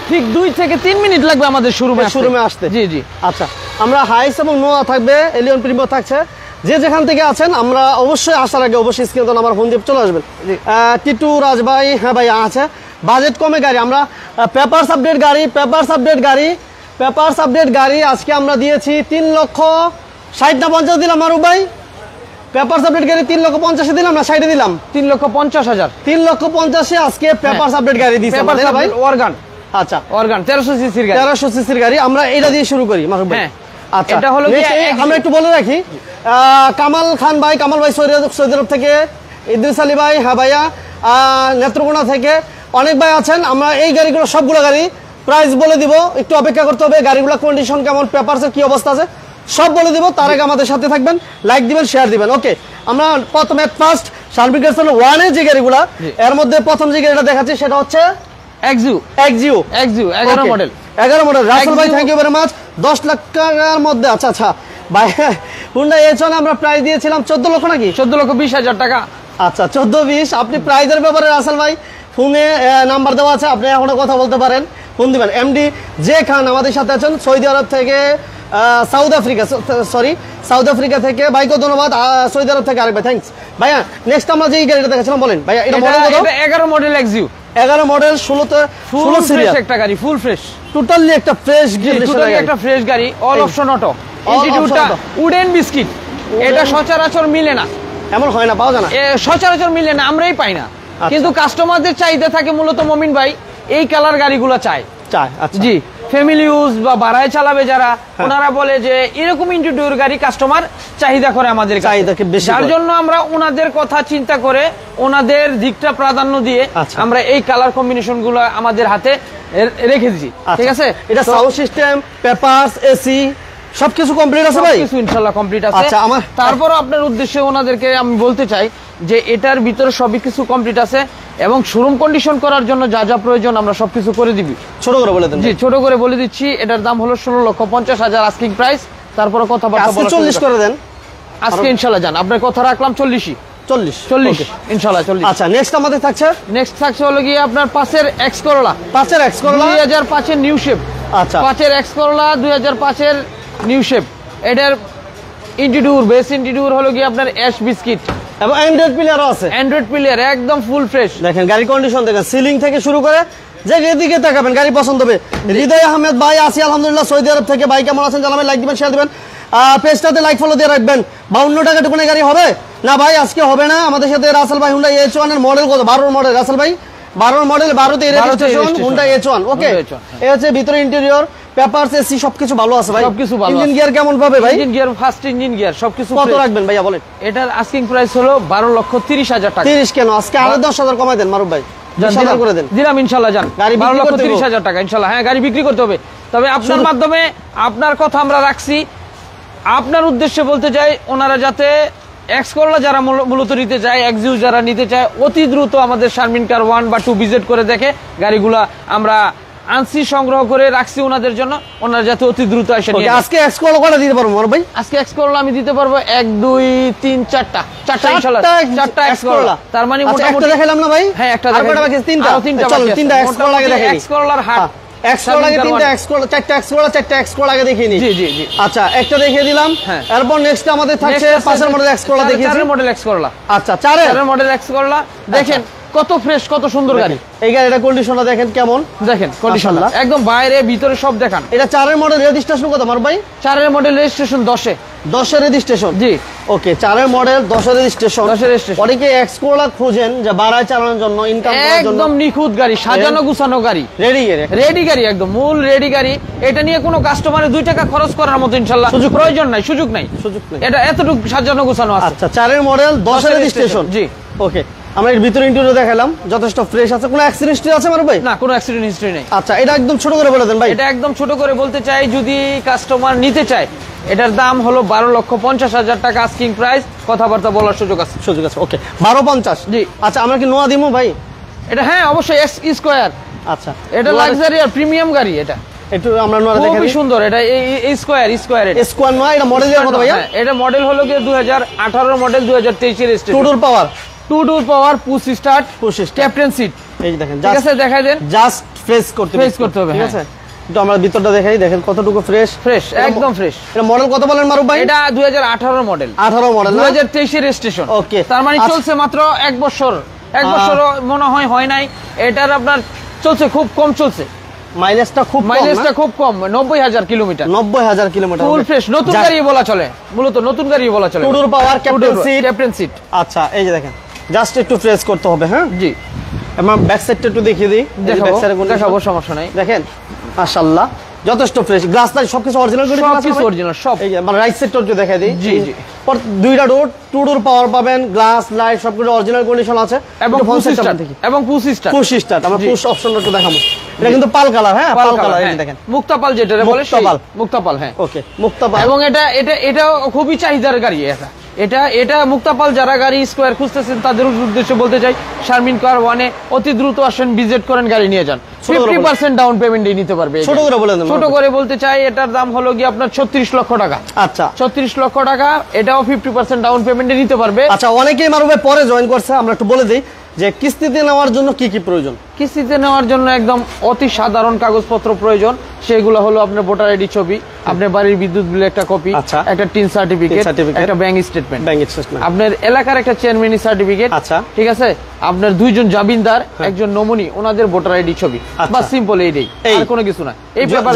ঠিক 2 থেকে 3 মিনিট লাগবে আমাদের শোরুমে আসতে। জি। আচ্ছা, আমরা হাইস এবং নোয়া থাকবে, এলিয়ন প্রিমিয়াম থাকছে। যে যেখান থেকে আছেন, আমরা অবশ্যই আসার আগে অবশ্যই স্ক্রিনে নাম্বার ফোন দিয়ে চলে আসবেন। টিটু রাজ ভাই, হ্যাঁ ভাই আছে, বাজেট কমে গাড়ি। আমরা পেপারস আপডেট গাড়ি আজকে আমরা দিয়েছি 3,60,000 না 50 দিলাম মারুফ ভাই। পেপারস আপডেট গাড়ি 3,50,000 দিলাম না 60 দিলাম? 3,50,000। 3,50,000 আজকে পেপারস আপডেট গাড়ি দিয়েছি ভাই। অর্গান। আচ্ছা, অর্গান 1300 সিসির গাড়ি। 1300 সিসির গাড়ি। আমরা এটা দিয়ে শুরু করি মারুফ ভাই। আচ্ছা, এটা হলো আমরা একটু বলে রাখি, কামাল ভাই সৌদি আরব থেকে, ইদ্রিস আলী ভাই, হ্যাঁ ভাইয়া, নেত্রকোনা থেকে অনেক ভাই আছেন। আমরা এই গাড়িগুলো সবগুলো গাড়ি প্রাইস বলে দিব, একটু অপেক্ষা করতে হবে। গাড়িগুলো কন্ডিশন কেমন, পেপারসের কি অবস্থা আছে সব বলে দিব। তার আগে আমাদের সাথে থাকবেন, লাইক দিবেন, শেয়ার দিবেন। ওকে, আমরা প্রথমে ফার্স্ট শারমিন কার সেন্টার 1 এর যে গাড়িগুলো, এর মধ্যে প্রথম যে গাড়িটা দেখাচ্ছি সেটা হচ্ছে এক্সিও 11 মডেল। রাসেল ভাই, thank you very much. 10 lakh টাকার মধ্যে। আচ্ছা ভাই, হুন্ডা H1 আমরা প্রাইস দিয়েছিলাম 14 লক্ষ নাকি? 14,20,000 টাকা। আচ্ছা, 14-20। আপনি প্রাইজের ব্যাপারে রাসেল ভাই ফোনে নাম্বার দেওয়া আছে, আপনি এখনো কথা বলতে পারেন, ফোন দিবেন। এমডি জে খান আমাদের সাথে আছেন সৌদি আরব থেকে, সাউথ আফ্রিকা থেকে। ভাইকে ধন্যবাদ। সৌদি আরব থেকে আরেক ভাই, থ্যাঙ্কস ভাইয়া। নেক্সট আমরা যে গাড়িটা দেখাচ্ছিলাম বলেন ভাইয়া, এটা মডেল কত? 11 মডেল এক্সিও। 11 মডেল, 16 সিরিয়াল একটা গাড়ি, ফুল ফ্রেশ, টোটালি একটা ফ্রেশ গাড়ি, অল অপশন অটো। ইনস্টিটিউটটা উডেন বিস্কিট, এটা সচরাচর মিলে না, এমন হয় না, পাওয়া যায় না, সচরাচর মিলে না, আমরাই পাই না। কিন্তু কাস্টমারদের চাহিদা থাকে মূলত মমিন ভাই এই কালার গাড়িগুলো চায়। জি, ফ্যামিলি ইউজ বা ভাড়ায় চালাবে যারা, ওনারা বলে যে এরকম ইন্টেরিয়র গাড়ি কাস্টমার চাহিদা করে আমাদের কাছে, চাহিদাকে বেশি যার করে। জন্য আমরা ওনাদের কথা চিন্তা করে ওনাদের দিকটা প্রাধান্য দিয়ে আচ্ছা। আমরা এই কালার কম্বিনেশন গুলো আমাদের হাতে রেখে দিচ্ছি। ঠিক আছে, এটা সাউন্ড সিস্টেম, পেপারস, এসি সবকিছু কমপ্লিট আছে ভাই? কিছু ইনশাআল্লাহ কমপ্লিট আছে। আচ্ছা, তারপরও আপনার উদ্দেশ্যে ওনাদেরকে আমি বলতে চাই যে এটার ভিতরে সবই কিছু কমপ্লিট আছে এবং শোরুম কন্ডিশন করার জন্য যা যা প্রয়োজন আমরা সবকিছু করে দিবি। ছোট করে বলে দেন। জি, ছোট করে বলে দিচ্ছি। এটার দাম হলো 16,50,000 আস্কিং প্রাইস। তারপরে কথাবার্তা আজকে বলা 40 করে দেন আজকে ইনশাআল্লাহ জান, আপনার কথা রাখলাম 40 40 ইনশাআল্লাহ 40। আচ্ছা, নেক্সট আমাদের থাকছে নেক্সট থাকছে হলো গিয়ে আপনার 5-এর X Corolla, 5-এর X Corolla 2005-এর new shape. আচ্ছা, 5-এর এক্স করলা 2005-এর নিউ শেপ। এটার ইন্টিরিয়র বেস ইন্টিরিয়র হলো গিয়ে আপনার অ্যাশ বিস্কিট এবং অ্যান্ড্রয়েড প্লেয়ারও আছে। অ্যান্ড্রয়েড প্লেয়ার একদম ফুল ফ্রেশ। দেখেন গাড়ি কন্ডিশন দেখেন, সিলিং থেকে শুরু করে যে যেদিকে তাকাবেন গাড়ি পছন্দ হবে। হৃদয় আহমেদ ভাই আছি আলহামদুলিল্লাহ সৌদি আরব থেকে। ভাই কেমন আছেন জানাবেন, লাইক দিবেন, শেয়ার দিবেন, পেজটাতে লাইক ফলো দিয়ে রাখবেন। 52 টাকা টুকুনে গাড়ি হবে না ভাই? আজকে হবে না। আমাদের সাথে রাসেল ভাই হুন্ডা H1 এর মডেল কত? 12 মডেল রাসেল ভাই, 12 মডেল, 12তে রেজিস্ট্রেশন হুন্ডা H1। ওকে, এই হচ্ছে ভিতরে ইন্টেরিয়র, পেপারস, এসি সবকিছু ভালো আছে ভাই? সবকিছু ভালো। ইঞ্জিন গিয়ার কেমন পাবে ভাই? Engine gear first engine gear সবকিছু কত রাখবেন ভাইয়া বলেন? এটার আস্কিং প্রাইস হলো 12,30,000 টাকা। 30 কেন? আজকে আরো 10,000 কমাই দেন মারুফ ভাই, 10,000 করে দেন। দিলাম ইনশাআল্লাহ জান, গাড়ি বিক্রি করতে হবে। 12,30,000 টাকা ইনশাআল্লাহ। হ্যাঁ, গাড়ি বিক্রি করতে হবে, তবে আপনার মাধ্যমে আপনার কথা আমরা রাখছি। আপনার উদ্দেশ্যে বলতে চাই ওনারা যাতে এক্স করলা যারা মূলত নিতে চায়, এক্সিউ যারা নিতে চায়, অতি দ্রুত আমাদের শারমিন কার 1 বা 2 ভিজিট করে দেখে গাড়িগুলা আমরা আনসি সংগ্রহ করে রাখছি ওনাদের জন্য, ওনারা যাতে অতি দ্রুত এসে নিয়ে। আজকে এক্স করলা কটা দিতে পারবো মারুফ ভাই? আজকে এক্স করলা আমি দিতে পারবো 1 2 3 4টা ইনশাআল্লাহ, 4টা এক্স করলা। তার মানে মোটামুটি একটা দেখাইলাম না ভাই? হ্যাঁ, একটা আর কয়টা বাকি? তিনটা। চলো তিনটা এক্স করলা আগে দেখাই। এক্স করলার হাট এক্স করলা আগে তিনটা এক্স করলা, চারটা এক্স করলা, চারটা এক্স করলা আগে দেখিয়ে নি। জি জি জি। আচ্ছা, একটা দেখিয়ে দিলাম। হ্যাঁ। এরপর নেক্সট আমাদের থাকছে 5-এর মডেল এক্স করলা দেখিয়েছি। 4-এর মডেল এক্স করলা। আচ্ছা, 4-এর মডেল এক্স করলা দেখেন কত ফ্রেশ, কত সুন্দর গাড়ি। এই গাড়িটা কন্ডিশনটা দেখেন কেমন, দেখেন কন্ডিশনটা একদম বাইরে ভিতরে সব দেখান। এটা 4-এর মডেল রেজিস্ট্রেশন কত মারুফ ভাই? 4-এর মডেল রেজিস্ট্রেশন 10-এ। 10-এর রেজিস্ট্রেশন? জি। ওকে, 4-এর মডেল 10-এর রেজিস্ট্রেশন। 10-এর রেজিস্ট্রেশন। অনেকে এক্স করলা খোঁজেন যে বাড়ায় চালানোর জন্য, ইনকাম করার জন্য। একদম নিখুঁত গাড়ি, সাজানো গুছানো গাড়ি, রেডি গাড়ি, একদম মূল রেডি গাড়ি। এটা নিয়ে কোনো কাস্টমারে 2 টাকা খরচ করার মতো ইনশাআল্লাহ প্রয়োজন নাই, সুযোগ নাই। এটা এতটুকু সাজানো গুছানো আছে। আচ্ছা, 4-এর মডেল 10-এর রেজিস্ট্রেশন। জি। ওকে, আমরা এর ভিতরে ইন্টেরিয়র দেখালাম, যথেষ্ট ফ্রেশ আছে। কোনো অ্যাক্সিডেন্ট হিস্ট্রি আছে মারুফ ভাই? না, কোনো অ্যাক্সিডেন্ট হিস্ট্রি নেই। আচ্ছা, এটা একদম ছোট করে বলে দেন ভাই। এটা একদম ছোট করে বলতে চাই, যদি কাস্টমার নিতে চায় এটার দাম হলো 12,50,000 টাকা আস্কিং প্রাইস, কথাবার্তা বলার সুযোগ আছে। ওকে, 12,50। জি। আচ্ছা, আমরা কি নোয়া দিমু ভাই? এটা হ্যাঁ অবশ্যই এক্স স্কয়ার। আচ্ছা, এটা লাক্সারি আর প্রিমিয়াম গাড়ি। এটা একটু আমরা নোয়া দেখাই। খুবই সুন্দর। এটা এই স্কয়ার এটা স্কোয়ার নোয়া। এটা মডেল কত ভাইয়া? এটা মডেল হলো কি 2018 মডেল, 2023 এর রেজিস্ট্রেশন। 2 ডোর পাওয়ার, 2 ডোর পাওয়ার, পুশ স্টার্ট, ক্যাপ্টেন সিট। এই দেখেন, ঠিক আছে, দেখাই দেন। জাস্ট ফ্রেশ করতে হবে। ঠিক আছে, তো আমরা ভিতরটা দেখাই, দেখেন কতটুকু ফ্রেশ, একদম ফ্রেশ। এটা মডেল কত বলেন মারুফ ভাই? এটা 2018 মডেল, 18 মডেল, 2023 এর রেজিস্ট্রেশন। ওকে, তার মানে চলছে মাত্র 1 বছর। 1 বছর মনে হয় নাই। এটার আপনার চলছে খুব কম চলছে, মাইলেজটা খুব কম, 90,000 কিলোমিটার। 90,000 কিলোমিটার, ফুল ফ্রেশ নতুন গাড়ি বলা চলে, মূলত নতুন গাড়ি বলা চলে। 2 ডোর পাওয়ার, ক্যাপ্টেন সিট। আচ্ছা, এই যে দেখেন, জাস্ট একটু ফ্রেশ করতে হবে। হ্যাঁ জি। আমরা ব্যাক সাইডটা একটু দেখিয়ে দিই। দেখাবো, সমস্যা নাই। দেখেন মাশাআল্লাহ যথেষ্ট ফ্রেশ, গ্লাস লাইট সবকিছু অরিজিনাল করে দিয়েছে। সবকিছু অরিজিনাল সব। এই যে আমরা রাইট সাইডটা একটু দেখাই দিই। জি জি। পর 2টা ডোর, 2 ডোর পাওয়ার পাবেন, গ্লাস লাইট সবকিছু অরিজিনাল কন্ডিশন আছে। এবং পুশ স্টার্ট। আমরা পুশ অপশনটা একটু দেখাবো। এটা কিন্তু পাল কালার। হ্যাঁ, পাল কালার। এই দেখেন, মুক্তাপাল যেটা বলে, মুক্তাপাল। হ্যাঁ, ওকে, মুক্তাপাল। এবং এটা খুবই চাহিদার গাড়ি। এটা মুক্তাপাল যারা গাড়ি স্কয়ার খুঁজতেছেন তাদের উদ্দেশ্যে বলতে চাই, শারমিন কার 1-এ অতি দ্রুত আসেন, ভিজিট করেন, গাড়ি নিয়ে যান। 50% ডাউন পেমেন্টে নিতে পারবে। ছোট করে বলে দেন। ছোট করে বলতে চাই, এটার দাম হলো কি আপনার 36 লক্ষ টাকা। আচ্ছা, 36 লক্ষ টাকা। এটাও 50% ডাউন পেমেন্টে নিতে পারবে। আচ্ছা, অনেকেই মারুফ পরে জয়েন করছে, আমরা একটু বলে দিই যে কিস্তিতে নেওয়ার জন্য কি কি প্রয়োজন। কিস্তিতে নেওয়ার জন্য একদম অতি সাধারণ কাগজপত্র প্রয়োজন। সেগুলো হলো আপনার ভোটার আইডি ছবি, আপনার বাড়ির বিদ্যুৎ বিলের একটা কপি, একটা টিন সার্টিফিকেট, একটা ব্যাংক স্টেটমেন্ট, আপনার এলাকার একটা চেয়ারম্যানি সার্টিফিকেট। আচ্ছা, ঠিক আছে, আপনার 2 জন জামিনদার, একজন নমুনি, ওনাদের ভোটার আইডি ছবি। বাস সিম্পল, এইটাই, আর কোনো কিছু না। এই পেপার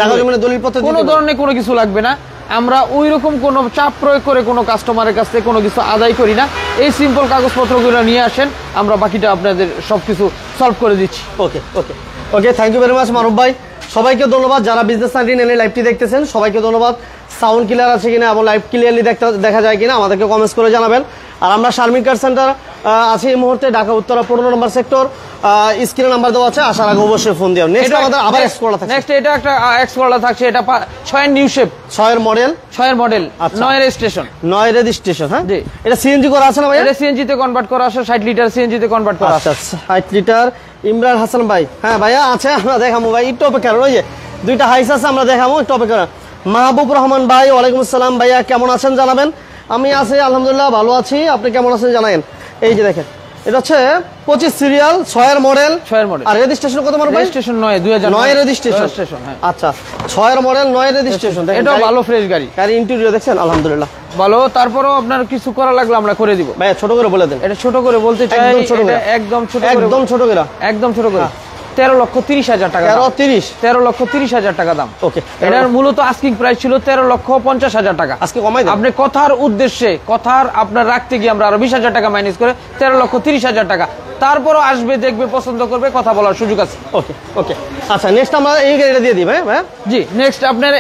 কোনো ধরনের কোনো কিছু লাগবে না। আমরা ওই রকম কোনো চাপ প্রয়োগ করে কোনো কাস্টমারের কাছ থেকে কোনো কিছু আদায় করি না। এই সিম্পল কাগজপত্রগুলো নিয়ে আসেন, আমরা বাকিটা আপনাদের সবকিছু সলভ করে দিচ্ছি। ওকে ওকে ওকে, থ্যাংক ইউ ভেরি মাচ মারুফ ভাই। সবাইকে ধন্যবাদ যারা বিজনেস 99 লাইভটি দেখতেছেন, সবাইকে ধন্যবাদ। সাউন্ড ক্লিয়ার আছে কিনা এবং লাইভ ক্লিয়ারলি দেখা যায় কিনা আমাদেরকে কমেন্টস করে জানাবেন। আর আমরা শারমিন কার সেন্টার আছি এই মুহূর্তে ঢাকা উত্তরা 15 নম্বর সেক্টর। স্ক্রিনে নাম্বার দেওয়া আছে, আসার আগে অবশ্যই ফোন দিও। নেক্সট আমাদের আবার এক্স করলা থাকছে। নেক্সট এটা একটা এক্স করলা থাকছে, এটা 6 এর নিউ শেপ, 6 এর মডেল, 6 এর মডেল, 9 এর রেজিস্ট্রেশন, 9 এর রেজিস্ট্রেশন। হ্যাঁ, জি। এটা সিএনজি করা আছে না ভাই? এটা সিএনজি তে কনভার্ট করা আছে, 60 লিটার সিএনজি তে কনভার্ট করা আছে। আচ্ছা, 60 লিটার। ইমরান হাসান ভাই, হ্যাঁ ভাইয়া আছে, আমরা দেখাবো ভাই, একটু অপেক্ষা করুন। ওই যে দুইটা হাইস আছে, আমরা দেখাবো, একটু অপেক্ষা করুন। মাহবুব রহমান ভাই, ওয়ালাইকুম আসসালাম ভাইয়া, কেমন আছেন জানাবেন। আমি আছি আলহামদুলিল্লাহ, ভালো আছি। আপনি কেমন আছেন জানাবেন। এই যে দেখেন, এটা হচ্ছে 25 সিরিয়াল, 6 এর মডেল, 6 এর মডেল। আর রেজিস্ট্রেশন কত মারো ভাই? রেজিস্ট্রেশন 9 2009 এর রেজিস্ট্রেশন। হ্যাঁ। আচ্ছা, 6 এর মডেল, 9 এর রেজিস্ট্রেশন। এটা ভালো ফ্রেশ গাড়ি। গাড়ি ইন্টেরিয়র দেখছেন আলহামদুলিল্লাহ ভালো। তারপরও আপনার কিছু করা লাগলে আমরা করে দিব ভাই। ছোট করে বলে দেন। এটা ছোট করে বলতে চাই, একদম ছোট করে, একদম ছোট করে, একদম ছোট করে, একদম ছোট করে 13,30,000 টাকা। 13,30,000 টাকা দাম। ওকে, এটার মূলত আস্কিং প্রাইস ছিল 13,50,000 টাকা। আজকে কমাই দেন। আপনি কথার উদ্দেশ্যে, কথার আপনার রাখতে গিয়ে আমরা আরো 20,000 টাকা মাইনাস করে 13,30,000 টাকা। তারপরও আসবে, দেখবে, পছন্দ করবে, কথা বলার সুযোগ আছে। ওকে ওকে, আচ্ছা নেক্সট আমরা এই গাড়িটা দিয়ে দিই ভাই। জি, নেক্সট আপনার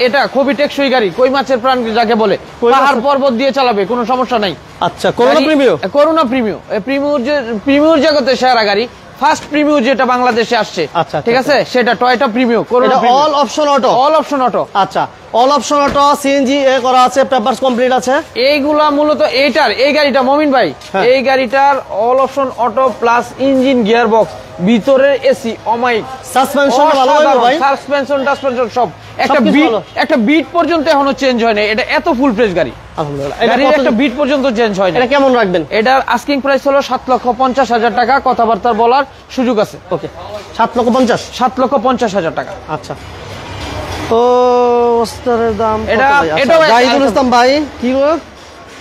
এটা খুবই টেকসই গাড়ি, কই মাছের প্রাণ যাকে বলে, পাহাড় পর্বত দিয়ে চালাবে, কোনো সমস্যা নাই। আচ্ছা, করোনা প্রিমিও, করোনা প্রিমিও, প্রিমিওর জগতে সেরা গাড়ি, ফার্স্ট প্রিমিও যেটা বাংলাদেশে আসছে। আচ্ছা, ঠিক আছে, সেটা Toyota Premio, all option auto, all option auto. আচ্ছা, অল অপশন অটো, সিএনজি এ করা আছে, পেপারস কমপ্লিট আছে। এইগুলা মূলত এই গাড়িটা মমিন ভাই, এই গাড়িটার all option auto plus engine, gear box, ভিতরের এসি, অমাইক, সাসপেনশন ভালো হবে ভাই, সাসপেনশন সব একটা বিট পর্যন্ত এখনো চেঞ্জ হয় না। এটা এত ফুল ফ্রেশ গাড়ি আলহামদুলিল্লাহ। গাড়ির একটা বিট পর্যন্ত চেঞ্জ হয় না। এটা কেমন রাখবেন? এটার আস্কিং প্রাইস হলো 7,50,000 টাকা, কথাবার্তা বলার সুযোগ আছে। ওকে, 7,50,000, 7,50,000 টাকা। আচ্ছা, তো পোস্টারের দাম এটা জাহিদুল ইসলাম ভাই, কি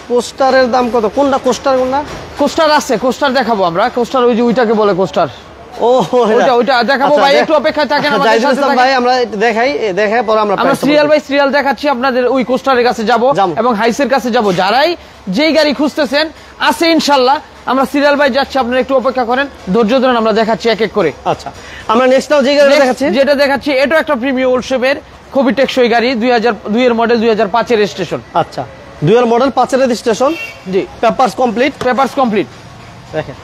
পোস্টারের দাম কত? কোনটা কোস্টার? কোনটা কোস্টার আছে, কোস্টার দেখাবো আমরা। কোস্টার ওই যে ওইটাকে বলে কোস্টার। ও ওইটা দেখাবো ভাই, একটু অপেক্ষায় থাকেন আমাদের সাথে। ভাই আমরা দেখাই পরে আমরা সিরিয়াল বাই সিরিয়াল দেখাচ্ছি আপনাদের। ওই কোস্টারের কাছে যাব এবং হাইসের কাছে যাব। যারাই যেই গাড়ি খুঁজতেছেন আছে ইনশাআল্লাহ, আমরা সিরিয়াল বাই যাচ্ছি, আপনারা একটু অপেক্ষা করেন, ধৈর্য ধরেন, আমরা দেখাচ্ছি এক এক করে। আচ্ছা, আমরা নেক্সটটাও যে গাড়িটা দেখাচ্ছি, যেটা দেখাচ্ছি এটা একটা প্রিমিয়াম ওল্ড শেপের খুবই টেকসই গাড়ি, 2002 এর মডেল, 2005 এর রেজিস্ট্রেশন। আচ্ছা, 2 এর মডেল, 5 এর রেজিস্ট্রেশন, জি, পেপারস কমপ্লিট। দেখেন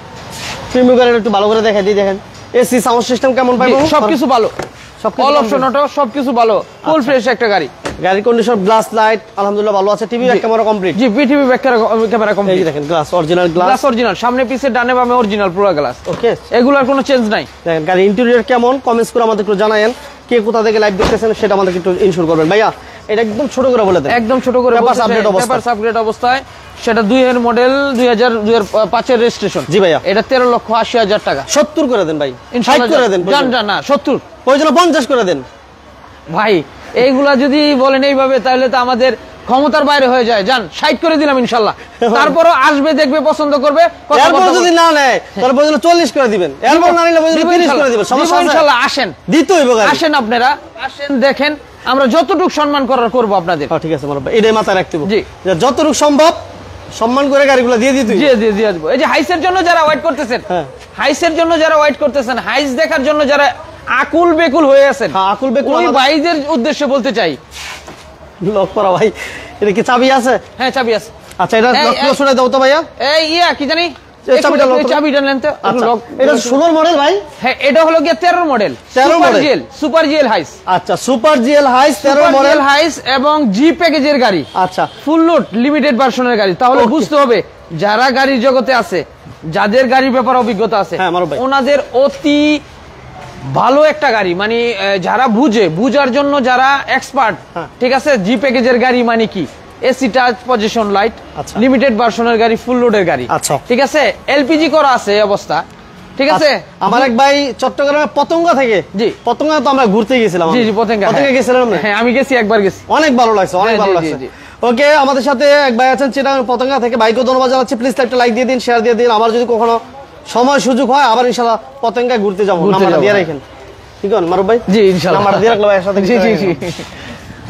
প্রিমিয়াম গাড়িটা একটু ভালো করে দেখাই দিই। দেখেন এসি, সাউন্ড সিস্টেম কেমন পাইবো? সবকিছু ভালো, অল অপশন অটো, সবকিছু ভালো, ফুল ফ্রেশ একটা গাড়ি। গাড়ির কন্ডিশন, গ্লাস লাইট আলহামদুলিল্লাহ ভালো আছে, টিভি ব্যাক ক্যামেরা কমপ্লিট। জি, টিভি ব্যাক ক্যামেরা কমপ্লিট। এই দেখেন গ্লাস, অরিজিনাল গ্লাস, অরিজিনাল, সামনে পিছে ডানে বামে অরিজিনাল পুরো গ্লাস। ওকে, এগুলোর কোনো চেঞ্জ নাই। দেখেন গাড়ির ইন্টেরিয়র কেমন, কমেন্টস করে আমাদের একটু জানায়েন। কে কোথা থেকে লাইভ দেখতেছেন সেটা আমাদের একটু ইনশিওর করবেন ভাইয়া। এটা একদম ছোট করে বলে দেন, একদম ছোট করে, পেপারস আপডেট অবস্থায়। সেটা 2 এর মডেল, 2005 এর রেজিস্ট্রেশন। জি ভাইয়া, এটা 13,80,000 টাকা। 70 করে দেন ভাই, ইনশাআল্লাহ করে দেন, না 70, প্রয়োজন 50 করে দেন ভাই। এইগুলা যদি বলেন এইভাবে তাহলে তো আমাদের ক্ষমতার বাইরে হয়ে যায়। যান 60 করে দিলাম ইনশাআল্লাহ। তারপরও আসবে, দেখবে, পছন্দ করবে, এরপর যদি না নেয় তাহলে প্রয়োজন 40 করে দিবেন, এরপর না নিলে প্রয়োজন 30 করে দিবেন, সমস্যা আছে ইনশাআল্লাহ। আসেন, দিতে হইব গাড়ি, আসেন, আপনারা আসেন, দেখেন, আমরা যতটুকু সম্মান করার করব আপনাদের। ঠিক আছে মারুফ ভাই, এটাই মাথায় রাখতে হবে জি, যে যতটুকু সম্ভব সম্মান করে গাড়িগুলো দিয়ে দিতে দিয়ে দেব। এই যে হাইসের জন্য যারা ওয়েট করতেছেন, হাইসের জন্য যারা ওয়েট করতেছেন, হাইস দেখার জন্য যারা আকুল বেকুল হয়ে আছেন, আকুল বেকুল, ওই ভাইদের উদ্দেশ্যে বলতে চাই, লক করা ভাই। এটা কি চাবি আছে? হ্যাঁ, চাবি আছে। আচ্ছা, এটা লক করে শুনে দাও তো ভাইয়া। এই কি জানি, চাবিটা নেন তো। এটা 16 মডেল ভাই। হ্যাঁ, এটা হলো গিয়ে 13 মডেল, সুপার জিএল হাইস। আচ্ছা, সুপার জিএল হাইস, 13 মডেল হাইস এবং জি প্যাকেজের গাড়ি। আচ্ছা, ফুল লোড লিমিটেড ভার্সনের গাড়ি। তাহলে বুঝতে হবে যারা গাড়ির জগতে আছে, যাদের গাড়ির ব্যাপারে অভিজ্ঞতা আছে, ওনাদের অতি ভালো একটা গাড়ি, মানে যারা বুঝার জন্য যারা এক্সপার্ট। ঠিক আছে, জি প্যাকেজের গাড়ি মানে কি, AC touch position light, limited ভার্সনের গাড়ি, ফুল লোডের গাড়ি। আচ্ছা, ঠিক আছে, এলপিজি করা আছে এই অবস্থা। ঠিক আছে, আমার এক ভাই চট্টগ্রামের পতঙ্গা থেকে, জি পতঙ্গা তো আমরা ঘুরতে গেছিলাম। জি, পতঙ্গা গেছিলাম। হ্যাঁ, আমি গেছি, একবার গেছি, অনেক ভালো লাগছে, অনেক ভালো লাগছে। ওকে, আমাদের সাথে এক ভাই আছেন চিটাগাং পতঙ্গা থেকে, ভাইকেও ধন্যবাদ জানাচ্ছি। প্লিজ একটা লাইক দিয়ে দিন, শেয়ার দিয়ে দিন। আবার যদি কখনো সময় সুযোগ হয় আবার ইনশাআল্লাহ পতঙ্গায় ঘুরতে যাবো, নাম্বারটা দিয়ে রাখেন। ঠিক আছে মারুফ ভাই? জি ইনশাআল্লাহ, নাম্বারটা দিয়ে রাখলাম একসাথে। জি জি জি।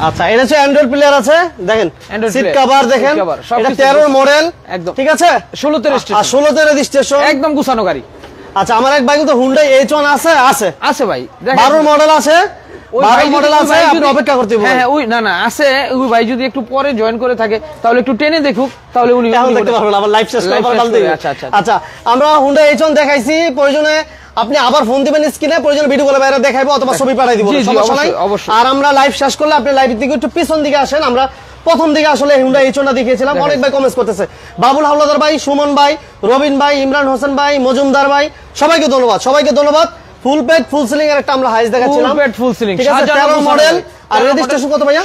আচ্ছা, এটা হচ্ছে অ্যান্ড্রয়েড প্লেয়ার আছে, দেখেন সিট কভার দেখেন, এটা 13 মডেল একদম। ঠিক আছে, 16 তে রেজিস্ট্রেশন, 16 তে রেজিস্ট্রেশন, একদম গুছানো গাড়ি। আচ্ছা আমার এক ভাই তো হুন্ডাই H1 আছে আছে আছে ভাই 12 মডেল আছে, ওই 12 ভাই মডেল যদি- আছে, ওই ভাই আপনি যদি- অপেক্ষা করতে হবে। হ্যাঁ হ্যাঁ, ওই না না আছে, ওই ভাই যদি একটু পরে জয়েন করে থাকে তাহলে একটু টেনে দেখুক, তাহলে উনি এখন উনি দেখতে ওটা- পারবেন, আবার লাইভ শেষ Live করে শেষ ডাল করে, দিবেন। আচ্ছা, আচ্ছা। আচ্ছা আমরা হুন্ডা H1 দেখাইছি, প্রয়োজনে আপনি আবার ফোন দিবেন স্ক্রিনে, প্রয়োজনে ভিডিও কলে বাইরে দেখাইবো অথবা ছবি পাঠাই দিব, জি, জি, সমস্যা নাই। অবশ্যই, অবশ্যই। আর আমরা লাইভ শেষ করলে আপনি লাইভ থেকে একটু পিছন দিকে আসেন, আমরা প্রথম দিকে আসলে হুন্ডা H1 দেখিয়েছিলাম, অনেক ভাই কমেন্টস করতেছে, বাবুল হাওলাদার ভাই, সুমন ভাই, রবিন ভাই, ইমরান হোসেন ভাই, মজুমদার ভাই, সবাইকে ধন্যবাদ, সবাইকে ধন্যবাদ। ফুল পেড ফুল সিলিং এর একটা আমরা হাইস দেখাচ্ছিলাম, Full bed, full ceiling, ঠিক আছে, 13 মডেল। আর রেজিস্ট্রেশন কত ভাইয়া?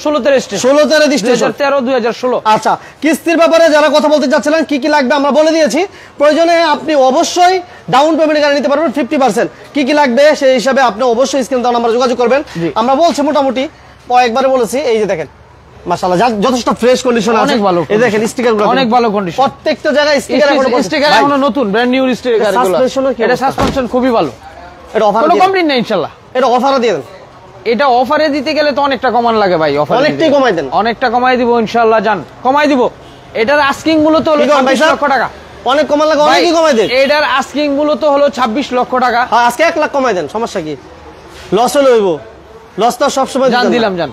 16 রেজিস্ট্রেশন, 16 রেজিস্ট্রেশন। 2013 2016। আচ্ছা কিস্তির ব্যাপারে যারা কথা বলতে চাচ্ছিলেন কি কি লাগবে আমরা বলে দিয়েছি, প্রয়োজনে আপনি অবশ্যই ডাউন পেমেন্ট গাড়ি নিতে পারবেন 50%। কি কি লাগবে সেই হিসাবে আপনি অবশ্যই স্ক্রিন দাও নাম্বার যোগাযোগ করবেন। জি। আমরা বলছি মোটামুটি কয়েকবারে বলেছি, এই যে দেখেন মাশাআল্লাহ যথেষ্ট ফ্রেশ কন্ডিশন আছে, অনেক ভালো এই দেখেন স্টিকারগুলো অনেক ভালো condition। প্রত্যেকটা জায়গায় স্টিকার স্টিকার এখনো নতুন, ব্র্যান্ড নিউ স্টিকার গুলো। suspension ও কি এটা অবস্থা? সাসপেনশন খুবই ভালো, এটা অফার কোনো কমপ্লেইন নেই ইনশাআল্লাহ। এটা অফারও দিয়ে দেন, এটা অফারে দিতে গেলে তো অনেকটা কমান লাগে ভাই, অফারে অনেকটাই কমাই দেন। অনেকটা কমাই দিব ইনশাআল্লাহ, জান কমাই দিব। এটার আস্কিং মূলত হলো কি কম ভাই 26 সাহেব? লক্ষ টাকা। অনেক কমান লাগে, ভাই, অনেকই কমাই দেন। এটার আস্কিং মূলত হলো 26 লক্ষ টাকা। হ্যাঁ আজকে 1 লাখ কমাই দেন, সমস্যা কি? লস হলে হইব, লস তো সবসময় জান দিতেন না। দিলাম জান,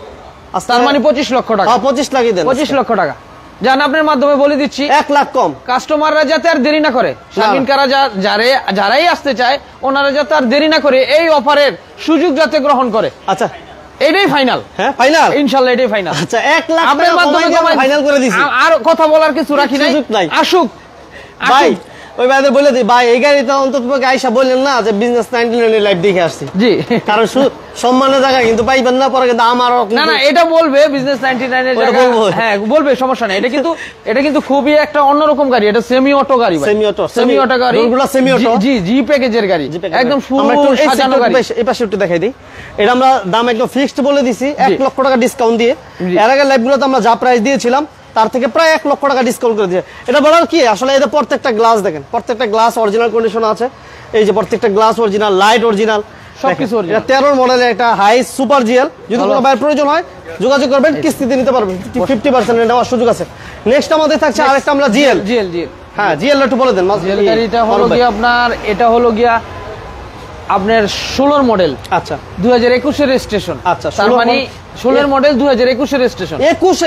আজকে তার মানে 25 লক্ষ টাকা। হ্যাঁ 25 লাগিয়ে দেন, 25 লক্ষ টাকা জান, আপনার মাধ্যমে বলে দিচ্ছি 1 লাখ কম। কাস্টমাররা যাতে আর দেরি না করে, শামিন কারা যারাই আসতে চায় ওনারা যাতে আর দেরি না করে এই অফারের সুযোগ যাতে গ্রহণ করে, আচ্ছা এটাই ফাইনাল। হ্যাঁ ফাইনাল, ইনশাআল্লাহ এটাই ফাইনাল। আচ্ছা 1 লাখ আপনার টাকা মাধ্যমে কমাই ফাইনাল করে দিছি আর কথা বলার কিছু রাখি নাই, সুযোগ নাই। আসুক ভাই। আসুক। ওই ভাইদের বলে দিই ভাই, এই গাড়িটা অন্তত পক্ষে আইসা বললেন না যে বিজনেস 99 লাইভ দেখে আসছি, জি কারণ সম্মানের জায়গা কিন্তু পাইবেন না, পরে কিন্তু আমারও না না এটা বলবে বিজনেস 99 এর ওটা জায়গা, বলবো। হ্যাঁ বলবে, সমস্যা নাই। এটা কিন্তু খুবই একটা অন্যরকম গাড়ি, এটা সেমি অটো গাড়ি ভাই, Semi auto, সেমি অটো গাড়ি, রোডগুলো semi auto। জি জি প্যাকেজের গাড়ি, একদম ফুল আমরা একটু এই সাজানো sector গাড়ি। এই পাশে একটু দেখাই দিই, এটা আমরা দাম একদম ফিক্সড বলে দিছি 1 লক্ষ টাকা ডিসকাউন্ট দিয়ে। জি। এর আগে লাইভগুলোতে আমরা যা প্রাইস দিয়েছিলাম তার থেকে প্রায় 1 লক্ষ টাকা ডিসকাউন্ট করে দিয়ে। এটা বলার কি আসলে, এদের প্রত্যেকটা গ্লাস দেখেন, প্রত্যেকটা গ্লাস অরিজিনাল কন্ডিশন আছে, এই যে প্রত্যেকটা গ্লাস অরিজিনাল, লাইট অরিজিনাল, সবকিছু original। এটা 13 মডেলের একটা হাই সুপার জিএল, যদি ভালো। কোনো বাইরের প্রয়োজন হয় যোগাযোগ করবেন, কিস্তিতে নিতে পারবেন, 50% নেওয়ার সুযোগ আছে। নেক্সট আমাদের থাকছে আরেকটা আমরা জিএল। জিএল হ্যাঁ জিএল একটু বলে দেন। জিএল গাড়িটা হলো গিয়ে আপনার, এটা হলো গিয়া আপনার 16 মডেল, আচ্ছা 2021 এর রেজিস্ট্রেশন। আচ্ছা, তার 16 মানে 16 মডেল 2021 এর রেজিস্ট্রেশন, 21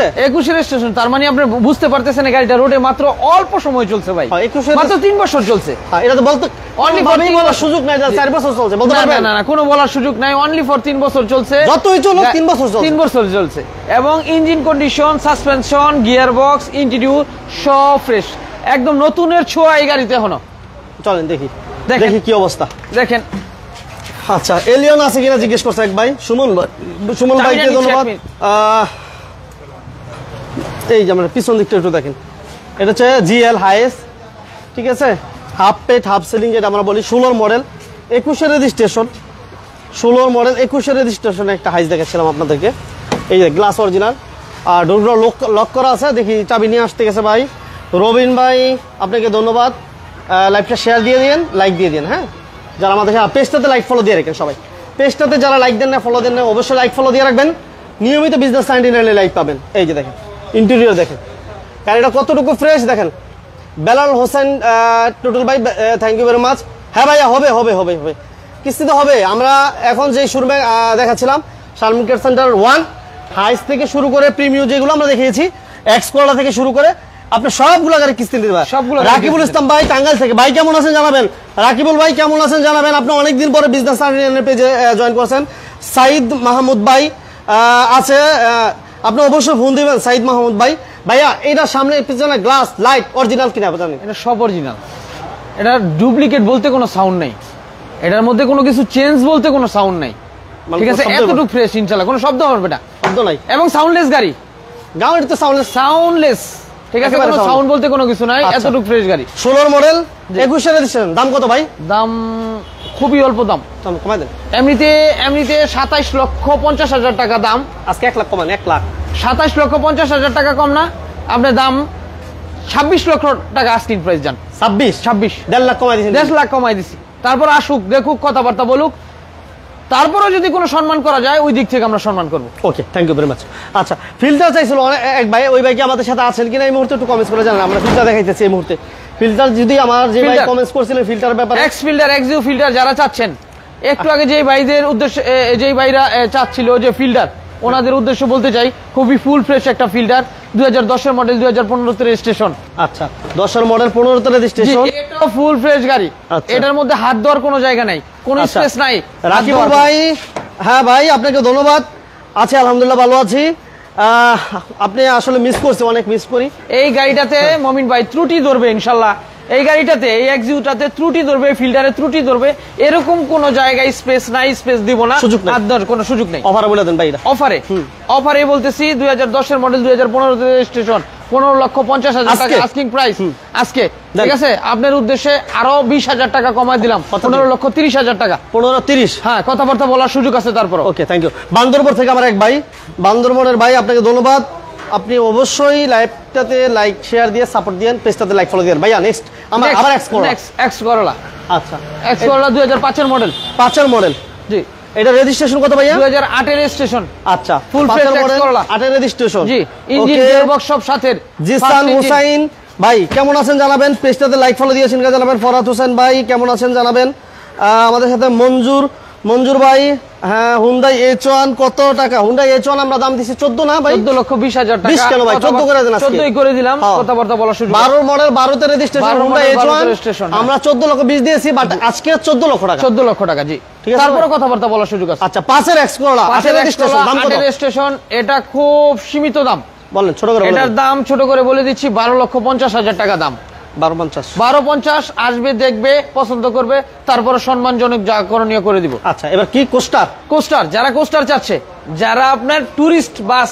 এর রেজিস্ট্রেশন। তার মানে আপনি বুঝতে পারতেছেন এই গাড়িটা রোডে মাত্র অল্প সময় চলছে ভাই, হ্যাঁ, 21 মাত্র 3 বছর চলছে। হ্যাঁ, এটা তো বলতে Only for ভাবেই 3 বলার বছর। সুযোগ নাই, 4 বছর চলছে বলতে না পারবেন না না কোনো বলার সুযোগ নাই, অনলি ফর 3 বছর চলছে, যতই চলুক 3 বছর চলছে। 3 বছর চলছে। এবং engine condition, suspension, gear box, interior সব ফ্রেশ, একদম নতুনের ছোঁয়া এই গাড়িতে এখনো। চলেন দেখি দেখেন। দেখি কি অবস্থা। দেখেন আচ্ছা এলিয়ন আছে কিনা জিজ্ঞেস করছে এক ভাই, সুমন ভাইকে নিচ্ছি, ধন্যবাদ। এক মিনিট। এই যে আমরা পিছন দিকটা একটু দেখেন, এটা হচ্ছে জিএল হাইস, ঠিক আছে, হাফ পেট হাফ সিলিং যেটা আমরা বলি, 16 মডেল 21 রেজিস্ট্রেশন, 16 মডেল 21 রেজিস্ট্রেশন একটা হাইস দেখাচ্ছিলাম আপনাদেরকে। এই যে গ্লাস অরিজিনাল, আর ডোরগুলো লক করা আছে, দেখি চাবি নিয়ে আসতে গেছে ভাই। রবিন ভাই আপনাকে ধন্যবাদ, লাইভটা শেয়ার দিয়ে দিন, লাইক দিয়ে দিন। হ্যাঁ যারা আমাদের পেজটাতে লাইক ফলো দিয়ে রাখেন, সবাই পেজটাতে যারা লাইক দেন না ফলো দেন না অবশ্যই লাইক ফলো দিয়ে রাখবেন, নিয়মিত বিজনেস 99 লাইক পাবেন। এই যে দেখেন ইন্টেরিয়র দেখেন, গাড়িটা কতটুকু ফ্রেশ দেখেন। বেলাল হোসেন টুটুল ভাই থ্যাংক ইউ ভেরি মাচ। হ্যাঁ ভাইয়া হবে হবে হবে হবে কিস্তিতে হবে। আমরা এখন যে শোরুমে দেখাচ্ছিলাম শারমিন কেয়ার সেন্টার 1 হাইস থেকে শুরু করে প্রিমিয়াম যেগুলো আমরা দেখিয়েছি, এক্স কোলা থেকে শুরু করে আপনি সবগুলো গাড়ি কিস্তি দিতে পারেন। সবগুলো গাড়ি রাকিবুল কিস্তি ইসলাম ভাই টাঙ্গাইল থেকে, ভাই কেমন আছেন জানাবেন। রাকিবুল ভাই কেমন আছেন জানাবেন, আপনি অনেকদিন পরে বিজনেস পেজে জয়েন করছেন। সাইদ মাহমুদ ভাই আছে, আপনি অবশ্যই ফোন দিবেন সাইদ মাহমুদ ভাই। ভাইয়া এটা সামনে পিছনে গ্লাস লাইট অরিজিনাল কিনা জানেন? এটা সব অরিজিনাল, এটা ডুপ্লিকেট বলতে কোনো সাউন্ড নেই, এটার মধ্যে কোনো কিছু চেঞ্জ বলতে কোনো সাউন্ড নেই, মানে ঠিক আছে, কোনো শব্দ এতটুকু ফ্রেশ ইনশাআল্লাহ, কোনো শব্দ হবে না, শব্দ নাই, এবং সাউন্ডলেস গাড়ি, গাড়ি তো সাউন্ডলেস, ঠিক আছে, একেবারে কোনো sound- সাউন্ড বলতে কোনো কিছু নাই, আচ্ছা। এতটুকু ফ্রেশ গাড়ি। 16 মডেল 21 রেজিস্ট্রেশন, দাম কত ভাই? দাম খুবই অল্প দাম, দাম কমাই দেন, এমনিতে 27,50,000 টাকা দাম, আজকে 1 লাখ কমান, 1 লাখ 27,50,000 টাকা কম না, আপনার দাম 26 লক্ষ টাকা আস্কিং প্রাইস যান, 26 1.5 লাখ কমাই দিয়েছেন। 1.5 লাখ কমাই দিছি। তারপর আসুক, দেখুক, কথাবার্তা বলুক, তারপরেও যদি কোনো সম্মান করা যায় ওই দিক থেকে আমরা সম্মান করবো। Okay thank you very much. আচ্ছা ফিল্টার চাইছিল এক ভাই, ওই ভাই কি আমাদের সাথে আছেন কিনা এই মুহূর্তে একটু কমেন্টস করে জানান, আমরা ফিল্টার দেখাইতেছি এই মুহূর্তে। ফিল্টার যদি আমার যে ভাই Filter। কমেন্টস করছিলেন ফিল্টারের ব্যাপারে, এক্স ফিল্টার এক্সিউ ফিল্টার যারা চাচ্ছেন, একটু আগে যেই ভাইদের উদ্দেশ্যে যেই ভাইরা চাচ্ছিল যে ফিল্টার, ওনাদের উদ্দেশ্যে বলতে চাই খুবই ফুল ফ্রেশ একটা ফিল্টার, 2010 এর মডেল, 2015 তে রেজিস্ট্রেশন। আচ্ছা 10 মডেল 15 তে রেজিস্ট্রেশন, এটাও ফুল ফ্রেশ গাড়ি। আচ্ছা। এটার মধ্যে হাত দেওয়ার কোনো জায়গা নাই, কোনো আচ্ছা। স্পেস নাই। রাকিবুল ভাই, হ্যাঁ ভাই আপনাকে ধন্যবাদ। আছি আলহামদুলিল্লাহ ভালো আছি। আপনি আসলে মিস করছি, অনেক মিস করি। এই গাড়িটাতে মমিন ভাই ত্রুটি ধরবে ইনশাল্লাহ। এই গাড়িটাতে, এই এক্সিউটাতে ত্রুটি ধরবে, ফিল্টারে ত্রুটি ধরবে, এরকম কোন জায়গায় স্পেস নাই, স্পেস দিব না, সুযোগ নাই। হাত দেওয়ার কোনো সুযোগ নেই। অফার বলে দেন ভাই এটা। অফারে বলতেছি 2010 এর মডেল, 2015 তে রেজিস্ট্রেশন, 15,50,000 টাকা আজকে? আস্কিং প্রাইস আজকে। দেন। ঠিক আছে, আপনার উদ্দেশ্যে আরো 20,000 টাকা কমায় দিলাম, কত? 15,30,000 টাকা। 15-30। হ্যাঁ, কথাবার্তা বলার সুযোগ আছে তারপর। ওকে, থ্যাংক ইউ। বান্দরবন থেকে আমার এক ভাই, বান্দরবনের ভাই, আপনাকে ধন্যবাদ। আপনি অবশ্যই লাইভটাতে লাইক শেয়ার দিয়ে সাপোর্ট দিয়েন, পেজটাতে লাইক ফলো দিয়েন। ভাইয়া নেক্সট আমার আবার এক্স করো। X Corolla. আচ্ছা এক্স করলা 2005 এর মডেল। 5 মডেল। জি। এটা রেজিস্ট্রেশন কত ভাইয়া? 2008 এর রেজিস্ট্রেশন। আচ্ছা ফুল 5 ফ্রেশ এক্স মডেল, করলা। 8 রেজিস্ট্রেশন। জি, ইঞ্জিন ওকে। গিয়ারবক্স সব সাথের। জিসান হুসাইন ভাই কেমন আছেন জানাবেন, পেজটাতে লাইক ফলো দিয়েছেন জানাবেন। ফরহাদ হোসেন ভাই কেমন আছেন জানাবেন। আমাদের সাথে মঞ্জুর ভাই, হ্যাঁ হুন্ডাই H1 কত টাকা? হুন্ডাই H1 আমরা দাম দিছি 14 না ভাই? 14,20,000 টাকা। 20 কেন ভাই? 14 করে দেন আজকে। 14ই করে দিলাম, হ্যাঁ। কথাবার্তা বলার সুযোগ। 12 মডেল 12 তে রেজিস্ট্রেশন 12 হুন্ডাই মডেল, 12 H1 তে registration, হ্যাঁ। আমরা 14,20,000 দিয়েছি, বাট আজকে 14 লক্ষ টাকা। 14 লক্ষ টাকা, জি। ঠিক আছে তারপরে ভাই? কথাবার্তা বলার সুযোগ আছে। আচ্ছা 5 এর এক্স করলা 8 রেজিস্ট্রেশন দাম কত? রেজিস্ট্রেশন, এটা খুব সীমিত দাম। বলেন ছোট করে বলেন। এটার দাম ছোট করে বলে দিচ্ছি, 12,50,000 টাকা দাম। 1250। 12,50 আসবে, দেখবে, পছন্দ করবে, তারপরে সম্মানজনক যা করণীয় করে দিব। আচ্ছা এবার কি কোস্টার? কোস্টার, যারা কোস্টার চাচ্ছে, যারা আপনার টুরিস্ট বাস,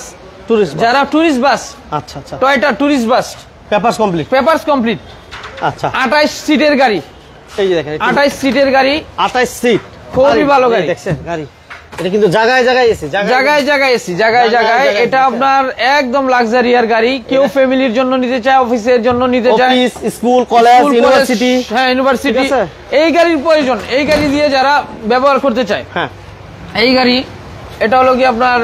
যারা টুরিস্ট বাস, আচ্ছা আচ্ছা Toyota tourist bus, papers complete. Papers complete, আচ্ছা 28 সিটের গাড়ি, এই যে দেখেন 28 সিটের গাড়ি, 28 সিট, খুবই ভালো গাড়ি। দেখছেন গাড়ি, এটা কিন্তু জায়গায় জায়গায় এসে জায়গায় জায়গায় এসি, জায়গায় জায়গায়। এটা আপনার একদম লাক্সারিয়ার গাড়ি। কেউ ফ্যামিলির জন্য নিতে চায়, অফিসের জন্য নিতে চায়, office, school, college, school, university. College, হ্যাঁ ইউনিভার্সিটি, ঠিক আছে। এই গাড়ির প্রয়োজন। এই গাড়ি দিয়ে যারা ব্যবহার করতে চায়, হ্যাঁ এই গাড়ি, এটা হলো কি আপনার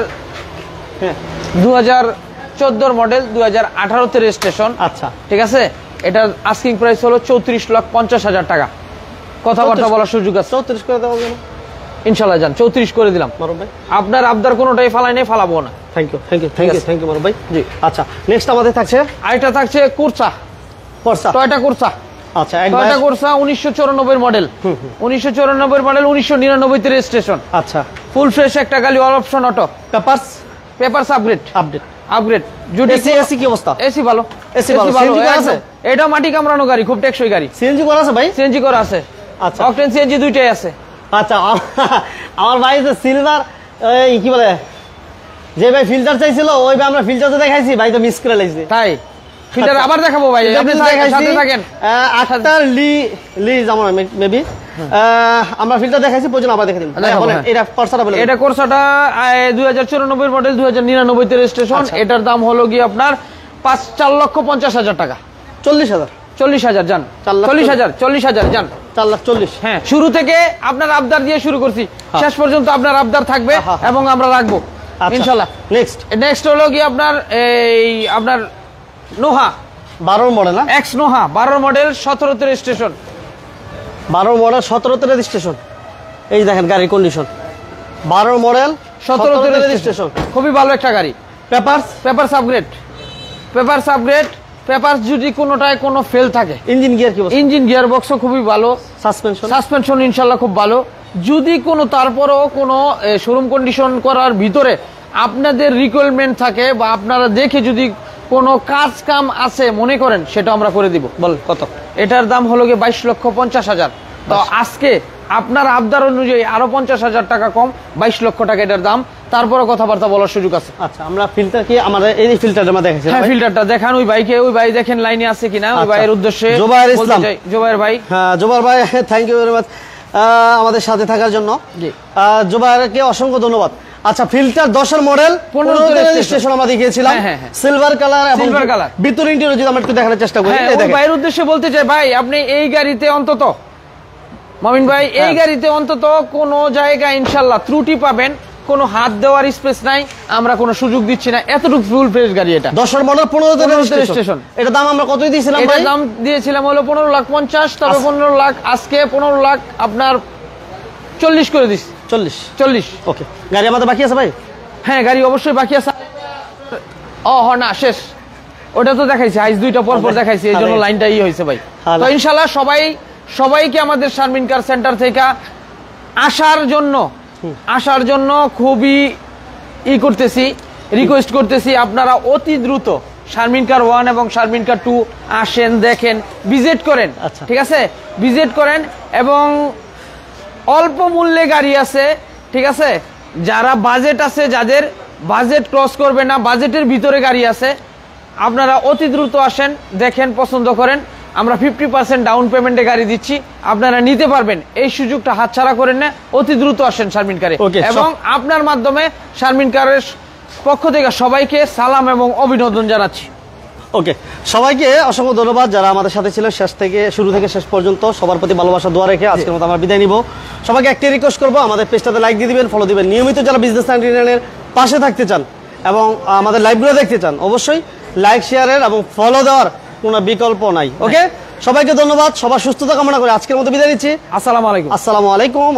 হ্যাঁ 2014 মডেল, 2018 তে রেজিস্ট্রেশন। আচ্ছা ঠিক আছে, এটার আস্কিং প্রাইস হলো 34,50,000 টাকা। কথাবার্তা 34 বলার সুযোগ আছে। 34 করে দেওয়া যাবে ইনশাল্লাহ যান, 34 করে দিলাম। মারুফ ভাই, আপনার আবদার কোনোটাই ফালাই নেই, ফালাবো না। Thank you thank you thank you ঠিক আছে। থ্যাংক ইউ মারুফ ভাই। জি। আচ্ছা নেক্সট আমাদের থাকছে আরেকটা থাকছে কুরসা, ফরসা। Toyota Corsa. আচ্ছা এক টয়টা ভাই, কুরসা 1994 মডেল, 1994 মডেল, 1999 তে রেজিস্ট্রেশন। আচ্ছা ফুল ফ্রেশ একটা গাড়ি, all option auto, papers papers upgrade, update. Upgrade. যদি এসি এসি কি অবস্থা? এসি ভালো, এসি ভালো। CNG করা আছে? এটা মাটি কামড়ানো গাড়ি, খুব টেকসই গাড়ি। সিএনজি করা আছে ভাই? সিএনজি করা আছে, আচ্ছা অকটেন সিএনজি দুইটাই আছে। আচ্ছা আমার ভাই তো সিলভার এই কি বলে, যে ভাই ফিল্টার চাইছিল ওই ভাই আমরা ফিল্টার তো দেখাইছি, ভাই তো মিস করে লাইছি। তাই ফিল্টার আবার দেখাবো ভাই, আপনি সাথে থাকেন। আক্তার লি যেমন মেবি আমরা ফিল্টার দেখাইছি, প্রয়োজন আবার দেখে দিন। দেখাবো, বলেন হ্যাঁ। এটা ফরসাটা বলেন। এটা কোর্সাটা 2094 মডেল, 2099 তে রেজিস্ট্রেশন। আচ্ছা। এটার দাম হলো কি আপনার 4,50,000 টাকা। 40,000 40,000 যান, 4,40,000 40,000 যান। 4,40,000। হ্যাঁ, শুরু থেকে আপনার আবদার দিয়ে শুরু করছি, শেষ পর্যন্ত আপনার আবদার থাকবে এবং আমরা রাখবো ইনশাল্লাহ। নেক্সট নেক্সট হলো কি আপনার এই আপনার নোহা 12 মডেল না? এক্স নোহা 12 মডেল, 17 তে রেজিস্ট্রেশন। 12 মডেল 17 তে রেজিস্ট্রেশন। এই দেখেন গাড়ির কন্ডিশন, 12 মডেল 17 তে রেজিস্ট্রেশন, খুবই ভালো একটা গাড়ি। Papers papers upgrade, papers upgrade. Papers যদি কোনোটায় কোনো ফেল থাকে, ইঞ্জিন গিয়ার কি অবস্থা? ইঞ্জিন গিয়ার বক্সও খুবই ভালো, সাসপেনশন সাসপেনশন ইনশাল্লাহ খুব ভালো। যদি কোনো তারপরও কোনো শোরুম কন্ডিশন করার ভিতরে আপনাদের রিকোয়ারমেন্ট থাকে বা আপনারা দেখে যদি কোনো কাজ কাম আছে মনে করেন, সেটা আমরা করে দিব। বল কত? এটার দাম হলো গিয়ে 22,50,000। তো আজকে আপনার আবদার অনুযায়ী আরো 50,000 টাকা কম, 22 লক্ষ টাকা এটার দাম। তারপরে কথাবার্তা বলার সুযোগ আছে। আচ্ছা আমরা ফিল্টার কি আমাদের এই ফিল্টারটা আমরা দেখাইছি হ্যাঁ, ফিল্টারটা দেখান ওই ভাইকে, ওই ভাই দেখেন লাইনে আছে কিনা, ওই আচ্ছা। ভাইয়ের উদ্দেশ্যে জোবায়ের বলতে ইসলাম। চাই। জোবায়ের ভাই, হ্যাঁ জোবার ভাই থ্যাংক ইউ ভেরি মাচ আমাদের সাথে থাকার জন্য। জি। জোবারকে অসংখ্য ধন্যবাদ। আচ্ছা ফিল্টার 10 এর মডেল 15 তে রেজিস্ট্রেশন আমরা দেখিয়েছিলাম, হ্যাঁ, হ্যাঁ। সিলভার কালার এবং Silver color। ভিতর ইন্টেরিয়র যদি আমরা একটু দেখানোর চেষ্টা করি। হ্যাঁ, এই ওই দেখেন ভাইয়ের উদ্দেশ্যে বলতে চাই, ভাই আপনি এই গাড়িতে অন্তত, মমিন ভাই এই গাড়িতে অন্তত কোনো জায়গায় ইনশাল্লাহ ত্রুটি পাবেন কোনো হাত দেওয়ার স্পেস নাই, আমরা কোনো সুযোগ দিচ্ছি না, এতটুকু ফুল ফ্রেশ গাড়ি এটা। 10 মডেল 15 রেজিস্ট্রেশন। এটা দাম আমরা কতই দিয়েছিলাম ভাই? এটার দাম দিয়েছিলাম হলো 15,50,000, তবে 15 লাখ আজকে 15 লাখ আপনার 40 করে দিচ্ছি। 40। ওকে, গাড়ি আমাদের বাকি আছে ভাই? হ্যাঁ, গাড়ি অবশ্যই বাকি আছে। না, শেষ। ওটা তো দেখাইছি, আইস দুইটা পর পর দেখাইছি, এই জন্য লাইনটা হয়েছে ভাই। তো ইনশাল্লাহ সবাইকে আমাদের শারমিন কার সেন্টার থেকে আসার জন্য খুবই করতেছি, রিকোয়েস্ট করতেছি, আপনারা অতি দ্রুত শারমিন কার 1 এবং শারমিন কার 2 আসেন, দেখেন, ভিজিট করেন। ঠিক আছে, ভিজিট করেন এবং অল্প মূল্যে গাড়ি আছে। ঠিক আছে, যারা বাজেট আছে, যাদের বাজেট ক্রস করবে না, বাজেটের ভিতরে গাড়ি আছে, আপনারা অতি দ্রুত আসেন, দেখেন, পছন্দ করেন। আমরা 50% ডাউন পেমেন্টে গাড়ি দিচ্ছি, আপনারা নিতে পারবেন। এই সুযোগটা হাতছাড়া করেন না, অতি দ্রুত আসেন শারমিন কারে। এবং আপনার মাধ্যমে শারমিন কারের পক্ষ থেকে সবাইকে সালাম এবং অভিনন্দন জানাচ্ছি। ওকে, সবাইকে অসংখ্য ধন্যবাদ যারা আমাদের সাথে ছিল শুরু থেকে শেষ পর্যন্ত। সবার প্রতি ভালোবাসা দোয়া রেখে আজকের মতো আমরা বিদায় নিব। সবাইকে একটাই রিকোয়েস্ট করবো, আমাদের পেজটাতে লাইক দিয়ে দিবেন, ফলো দিবেন। নিয়মিত যারা বিজনেস 99 এর পাশে থাকতে চান এবং আমাদের লাইভগুলো দেখতে চান, অবশ্যই লাইক, শেয়ারের এবং ফলো দেওয়ার কোনো বিকল্প নাই। ওকে, সবাইকে ধন্যবাদ, সবার সুস্থতা কামনা করে আজকের মতো বিদায় নিচ্ছি। আসসালামু আলাইকুম। আসসালামু আলাইকুম।